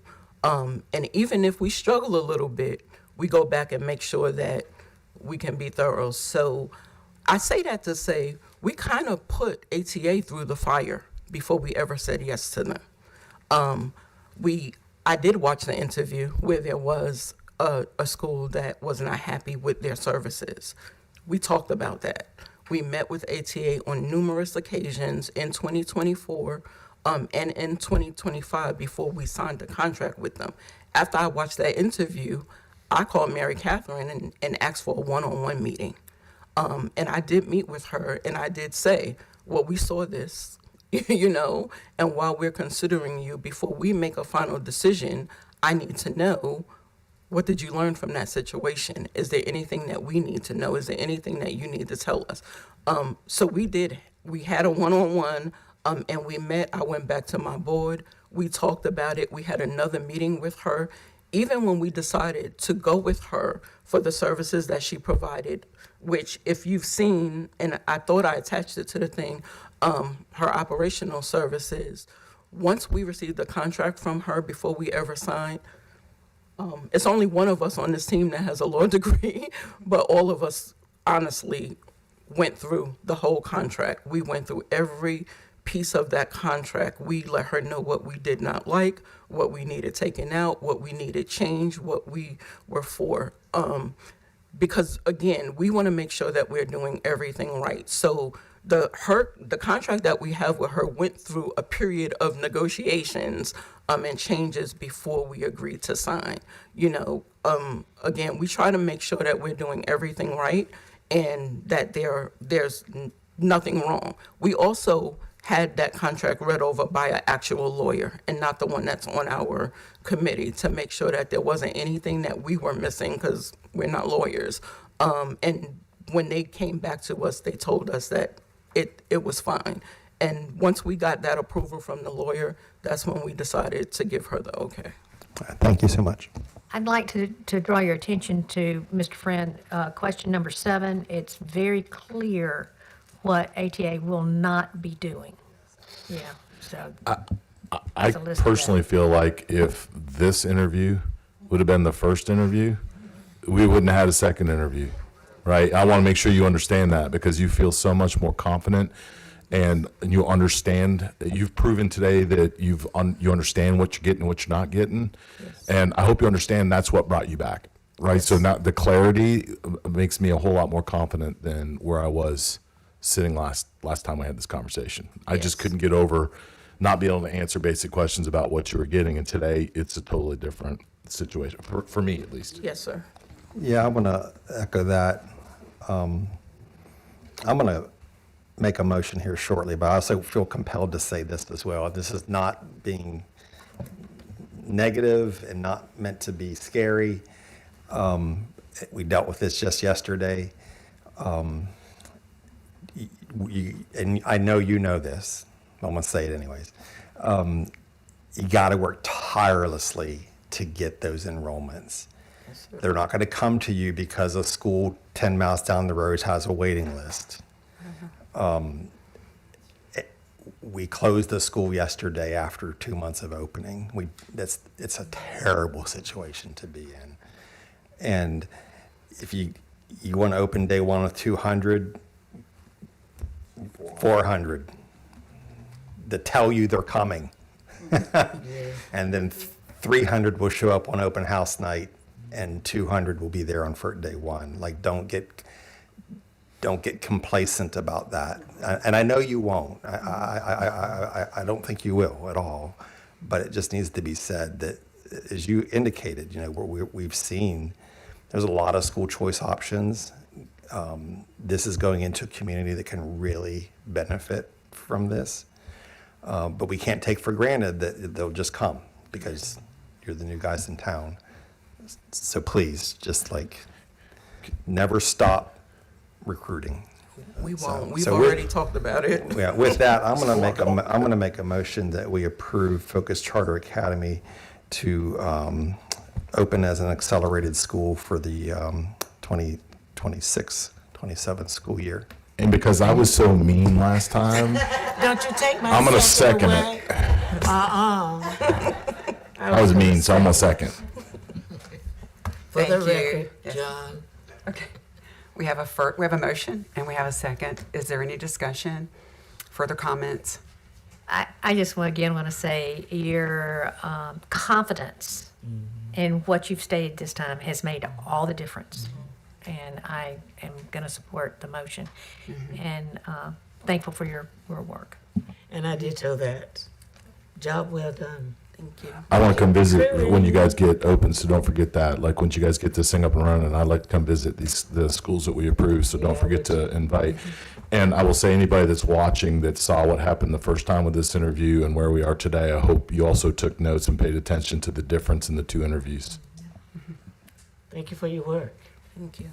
And even if we struggle a little bit, we go back and make sure that we can be thorough. So I say that to say we kind of put ATA through the fire before we ever said yes to them. I did watch the interview where there was a school that was not happy with their services. We talked about that. We met with ATA on numerous occasions in 2024 and in 2025 before we signed the contract with them. After I watched that interview, I called Mary Catherine and asked for a one-on-one meeting. And I did meet with her and I did say, well, we saw this, you know, and while we're considering you, before we make a final decision, I need to know, what did you learn from that situation? Is there anything that we need to know? Is there anything that you need to tell us? So we had a one-on-one and we met. I went back to my board. We talked about it. We had another meeting with her. Even when we decided to go with her for the services that she provided, which if you've seen, and I thought I attached it to the thing, her operational services, once we received the contract from her before we ever signed, it's only one of us on this team that has a law degree, but all of us honestly went through the whole contract. We went through every piece of that contract. We let her know what we did not like, what we needed taken out, what we needed changed, what we were for. Because again, we want to make sure that we're doing everything right. So the contract that we have with her went through a period of negotiations and changes before we agreed to sign. You know, again, we try to make sure that we're doing everything right and that there's nothing wrong. We also had that contract read over by an actual lawyer and not the one that's on our committee to make sure that there wasn't anything that we were missing because we're not lawyers. And when they came back to us, they told us that it was fine. And once we got that approval from the lawyer, that's when we decided to give her the okay. Thank you so much. I'd like to draw your attention to, Mr. Friend, question number 7. It's very clear what ATA will not be doing. Yeah, so. I personally feel like if this interview would have been the first interview, we wouldn't have had a second interview, right? I want to make sure you understand that because you feel so much more confident and you understand. You've proven today that you understand what you're getting and what you're not getting. Yes. And I hope you understand that's what brought you back. right? So now the clarity makes me a whole lot more confident than where I was sitting last time we had this conversation. I just couldn't get over not being able to answer basic questions about what you were getting, and today it's a totally different situation, for me at least. Yes, sir. Yeah, I want to echo that. I'm going to make a motion here shortly, but I also feel compelled to say this as well. This is not being negative and not meant to be scary. We dealt with this just yesterday. And I know you know this. I'm going to say it anyways. You got to work tirelessly to get those enrollments. They're not going to come to you because a school 10 miles down the road has a waiting list. We closed the school yesterday after 2 months of opening. It's a terrible situation to be in. And if you want to open day one with 200, 400 that tell you they're coming. And then 300 will show up on open house night and 200 will be there on day one. Like, don't get complacent about that. And I know you won't. I don't think you will at all. But it just needs to be said that, as you indicated, we've seen there's a lot of school choice options. This is going into a community that can really benefit from this. But we can't take for granted that they'll just come because you're the new guys in town. So please, just never stop recruiting. We won't. We've So already talked about it. Yeah, with that, I'm going to make a motion that we approve Focus Charter Academy to open as an accelerated school for the 2026-27 school year. And because I was so mean last time, Don't you take my I'm going to second second away. it. I was mean, so I'm going to second. For the Thank you. record, Yes. John. Okay. We have a motion and we have a second. Is there any discussion? Further comments? I just want to say your confidence in what you've stated this time has made all the difference. And I am going to support the motion and thankful for your work. And I ditto that. Job well done. Thank you. I want to come visit when you guys get open, so don't forget that. Like, once you guys get this thing up and running, I'd like to come visit the schools that we approve, so don't forget to invite. And I will say, anybody that's watching that saw what happened the first time with this interview and where we are today, I hope you also took notes and paid attention to the difference in the two interviews. Thank you for your work. Thank you.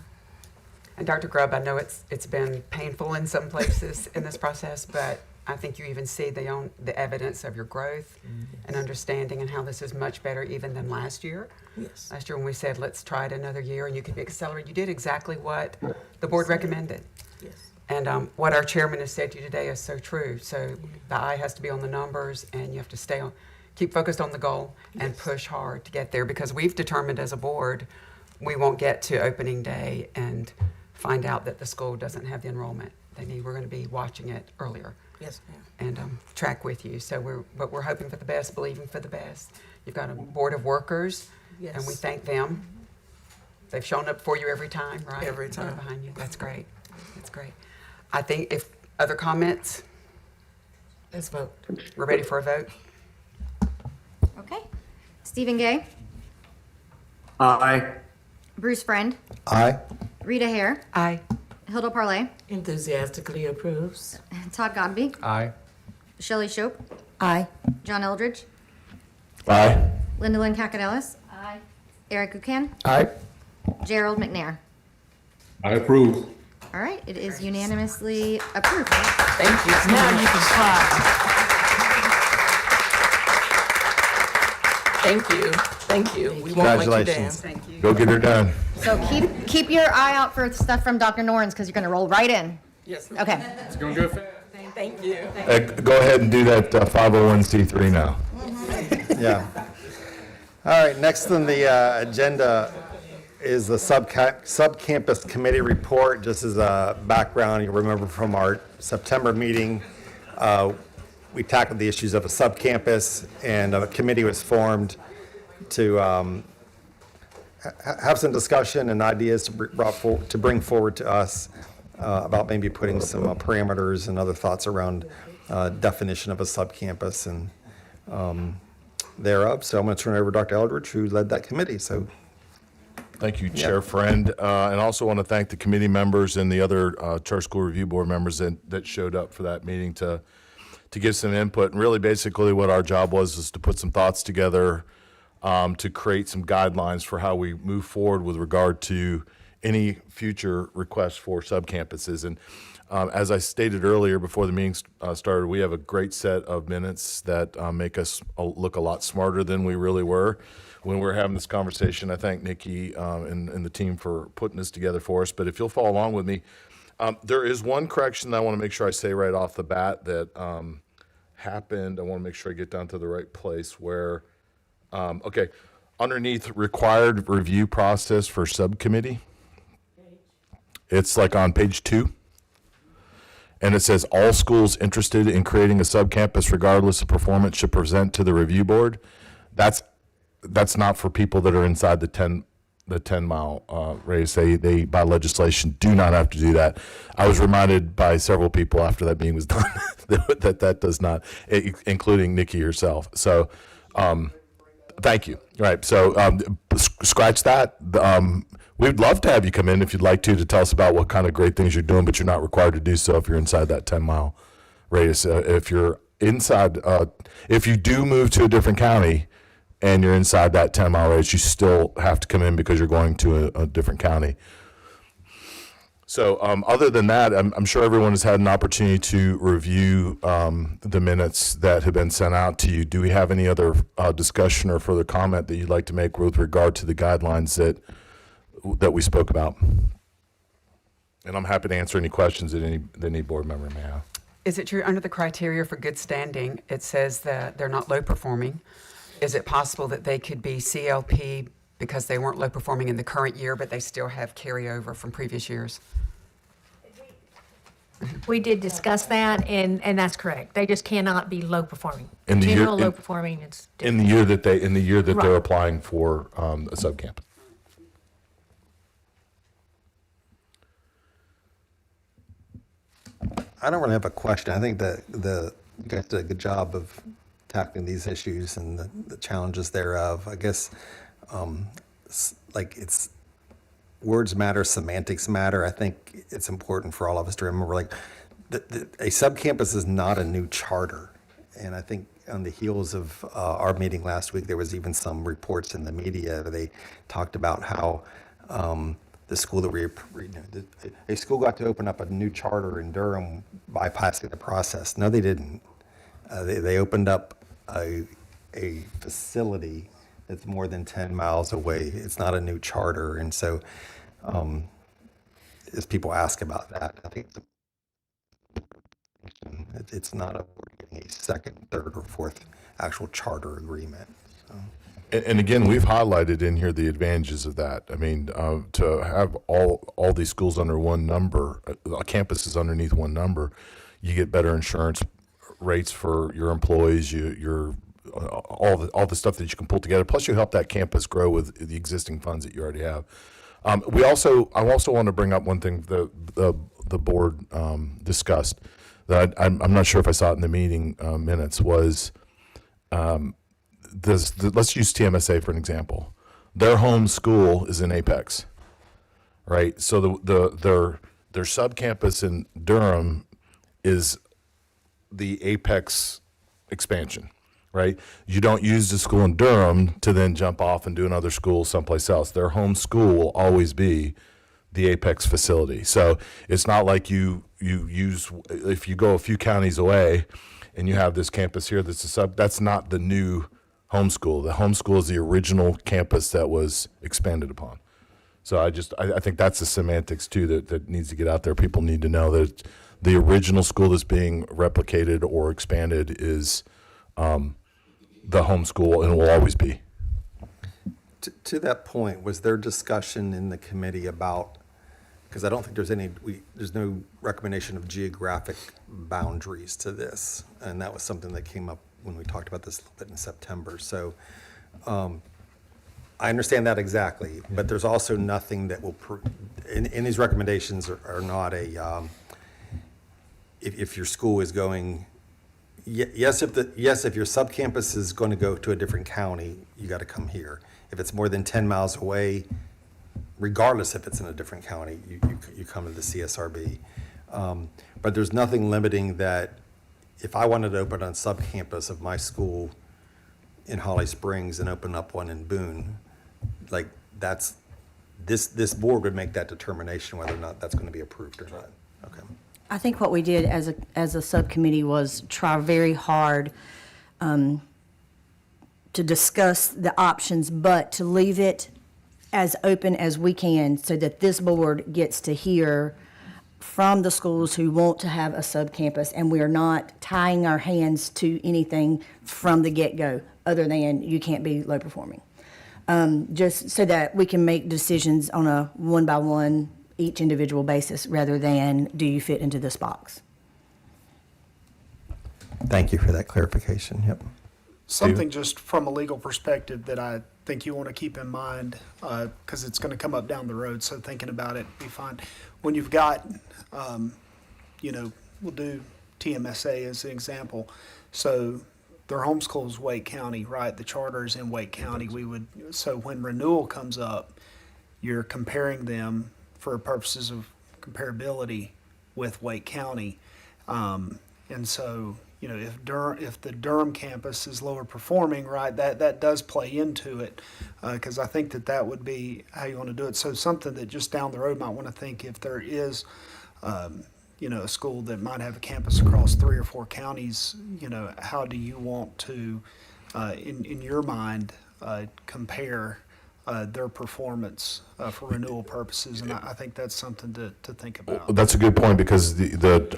And Dr. Grubb, I know it's been painful in some places in this process, but I think you even see the evidence of your growth and understanding and how this is much better even than last year. Yes. Last year when we said, let's try it another year and you could be accelerated, you did exactly what the board recommended. Yes. And what our chairman has said to you today is so true. So the eye has to be on the numbers and you have to keep focused on the goal and push hard to get there, because we've determined as a board we won't get to opening day and find out that the school doesn't have the enrollment they need. We're going to be watching it earlier. Yes, ma'am. And track with you. So we're hoping for the best, believing for the best. You've got a board of workers, and we Yes. thank them. They've shown up for you every time, right? Every time. They're behind you. That's great. That's great. I think if other comments, Let's vote. we're ready for a vote. Okay. Stephen Gay, Aye. Bruce Friend, Aye. Rita Hare, Aye. Hilda Parlay, Enthusiastically approves. Todd Godby, Aye. Shelley Shope, Aye. John Eldridge, Aye. Linda Lynn Cacadelis, Eric Buchan, Aye. Gerald McNair. I approve. All right, it is unanimously approved. Thank you. Now you can cry. Thank you. Thank you. We won't let you down. Congratulations. Thank you. Go get her done. So keep your eye out for stuff from Dr. Norns because you're going to roll right in. Yes. Okay. It's going to go fast. Thank you. Go ahead and do that 501c3 now. Yeah. All right, next on the agenda is the sub-campus committee report. Just as a background, you'll remember from our September meeting, we tackled the issues of a sub-campus, and a committee was formed to have some discussion and ideas to bring forward to us about maybe putting some parameters and other thoughts around definition of a subcampus and thereof. So I'm going to turn it over to Dr. Eldridge, who led that committee. So Thank you, Chair Friend. And also want to thank the committee members and the other Charter School Review Board members that showed up for that meeting to give some input. And really, basically, what our job was to put some thoughts together to create some guidelines for how we move forward with regard to any future requests for subcampuses. And as I stated earlier before the meeting started, we have a great set of minutes that make us look a lot smarter than we really were when we were having this conversation. I thank Nikki and the team for putting this together for us. But if you'll follow along with me, there is one correction that I want to make sure I say right off the bat that happened. I want to make sure I get down to the right place where, okay, underneath required review process for subcommittee, it's like on page 2. And it says all schools interested in creating a subcampus regardless of performance should present to the review board. That's not for people that are inside the 10-mile radius. They by legislation do not have to do that. I was reminded by several people after that meeting was done that does not, including Nikki herself. So thank you. Right. So scratch that. We'd love to have you come in if you'd like to tell us about what kind of great things you're doing, but you're not required to do so if you're inside that 10-mile radius. If you're inside, if you do move to a different county and you're inside that 10-mile radius, you still have to come in because you're going to a different county. So other than that, I'm sure everyone has had an opportunity to review the minutes that have been sent out to you. Do we have any other discussion or further comment that you'd like to make with regard to the guidelines that we spoke about? And I'm happy to answer any questions that any board member may have. Is it true under the criteria for good standing, it says that they're not low performing? Is it possible that they could be CLP because they weren't low performing in the current year, but they still have carryover from previous years? We did discuss that, and that's correct. They just cannot be low performing. In the year- General low performing, it's In the year that they're Right. applying for a subcampus. I don't really have a question. I think that you guys did a good job of tackling these issues and the challenges thereof. I guess it's words matter, semantics matter. I think it's important for all of us to remember a subcampus is not a new charter. And I think on the heels of our meeting last week, there was even some reports in the media where they talked about how the school that a school got to open up a new charter in Durham bypassing the process. No, they didn't. They opened up a facility that's more than 10 miles away. It's not a new charter. And so as people ask about that, I think it's not we're getting a second, third, or fourth actual charter agreement. So. And again, we've highlighted in here the advantages of that. I mean, to have all these schools under one number, campuses underneath one number, you get better insurance rates for your employees. Your all the stuff that you can pull together. Plus, you help that campus grow with the existing funds that you already have. I also want to bring up one thing the board discussed that I'm not sure if I saw it in the meeting minutes was. Let's use TMSA for an example. Their home school is in Apex, right? So their subcampus in Durham is the Apex expansion, right? You don't use the school in Durham to then jump off and do another school someplace else. Their home school will always be the Apex facility. So it's not like you use, if you go a few counties away and you have this campus here that's not the new homeschool. The homeschool is the original campus that was expanded upon. So I think that's the semantics too that needs to get out there. People need to know that the original school that's being replicated or expanded is the homeschool and will always be. To that point, was there discussion in the committee about, because I don't think there's no recommendation of geographic boundaries to this, and that was something that came up when we talked about this a little bit in September. So I understand that exactly, but there's also nothing that will, in these recommendations are not a, if your school is going, yes, if your subcampus is going to go to a different county, you got to come here. If it's more than 10 miles away, regardless if it's in a different county, you come to the CSRB. But there's nothing limiting that if I wanted to open a subcampus of my school in Holly Springs and open up one in Boone, like this board would make that determination whether or not that's going to be approved or not. Okay. I think what we did as a subcommittee was try very hard to discuss the options, but to leave it as open as we can so that this board gets to hear from the schools who want to have a subcampus, and we are not tying our hands to anything from the get-go other than you can't be low performing. Just so that we can make decisions on a one-by-one, each individual basis rather than do you fit into this box? Thank you for that clarification. Yep. Something just from a legal perspective that I think you want to keep in mind, because it's going to come up down the road, so thinking about it be fine. When you've got, we'll do TMSA as an example. So their homeschool is Wake County, right? The charter is in Wake County. So when renewal comes up, you're comparing them for purposes of comparability with Wake County. And so, if the Durham campus is lower performing, right, that does play into it, because I think that would be how you want to do it. So something that just down the road might want to think if there is, a school that might have a campus across 3 or 4 counties, how do you want to, in your mind, compare their performance for renewal purposes, and I think that's something to think about. That's a good point, because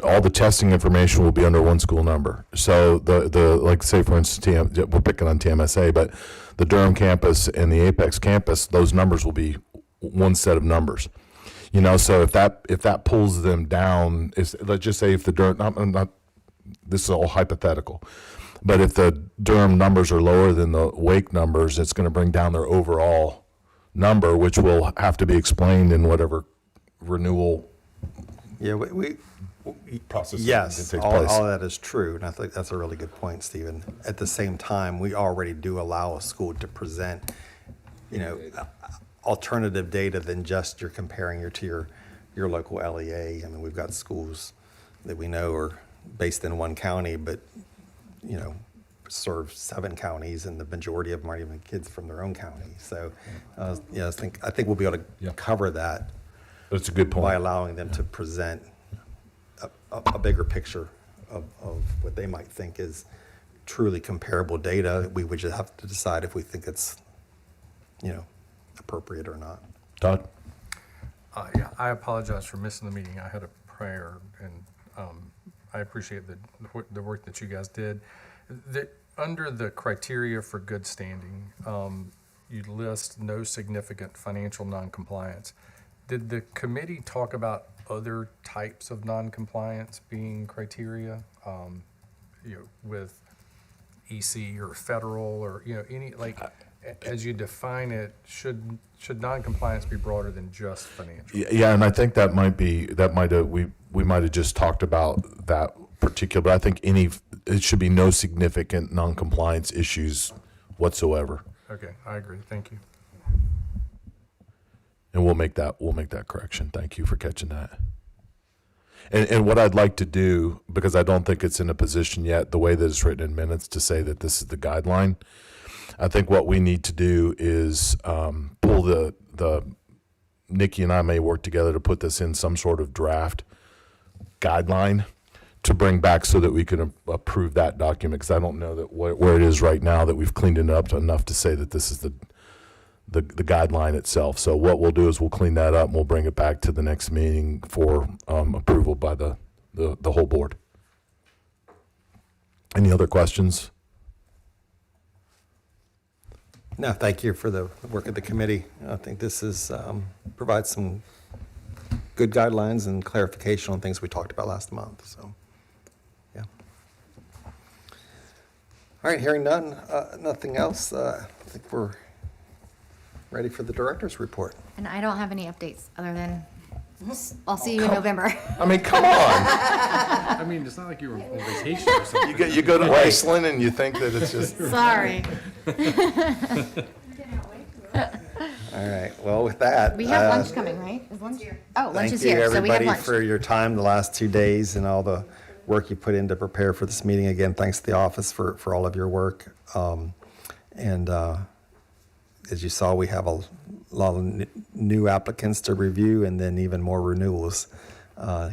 all the testing information will be under one school number. So like say for instance, we're picking on TMSA, but the Durham campus and the Apex campus, those numbers will be one set of numbers. So if that pulls them down, let's just say if the Durham, this is all hypothetical, but if the Durham numbers are lower than the Wake numbers, it's going to bring down their overall number, which will have to be explained in whatever renewal process yes, takes all place. of that is true, and I think that's a really good point, Stephen. At the same time, we already do allow a school to present, alternative data than just you're comparing to your local LEA. I mean, we've got schools that we know are based in one county, but serve 7 counties, and the majority of them aren't even kids from their own county. So, I think we'll be able to cover that. That's a good point. By allowing them to present a bigger picture of what they might think is truly comparable data. We would just have to decide if we think it's, appropriate or not. Todd? Yeah, I apologize for missing the meeting. I had a prayer, and I appreciate the work that you guys did. Under the criteria for good standing, you list no significant financial noncompliance. Did the committee talk about other types of noncompliance being criteria, with EC or federal or any as you define it, should noncompliance be broader than just financial? Yeah, and I think we might have just talked about that particular, but I think it should be no significant noncompliance issues whatsoever. Okay, I agree. Thank you. And we'll make that correction. Thank you for catching that. And what I'd like to do, because I don't think it's in a position yet, the way that it's written in minutes, to say that this is the guideline, I think what we need to do is pull the Nikki and I may work together to put this in some sort of draft guideline to bring back so that we can approve that document, because I don't know that where it is right now that we've cleaned it up enough to say that this is the guideline itself. So what we'll do is we'll clean that up and we'll bring it back to the next meeting for approval by the whole board. Any other questions? No, thank you for the work of the committee. I think this provides some good guidelines and clarification on things we talked about last month. So, yeah. All right, hearing nothing else. I think we're ready for the director's report. And I don't have any updates other than I'll see you in November. I mean, come on. I mean, it's not like you were on vacation or something. You go to Iceland and you think that it's just. Sorry. All right, well, with that. We have lunch coming, right? Is lunch? Oh, lunch is Thank you, here, so we have everybody, lunch. for your time the last 2 days and all the work you put in to prepare for this meeting. Again, thanks to the office for all of your work. As you saw, we have a lot of new applicants to review and then even more renewals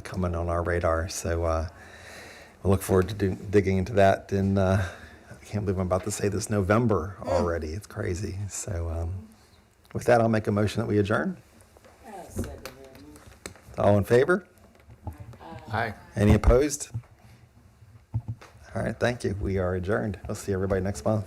coming on our radar. So we look forward to digging into that. And I can't believe I'm about to say this November already. It's crazy. So with that, I'll make a motion that we adjourn. All in favor? Aye. Any opposed? All right, thank you. We are adjourned. We'll see everybody next month.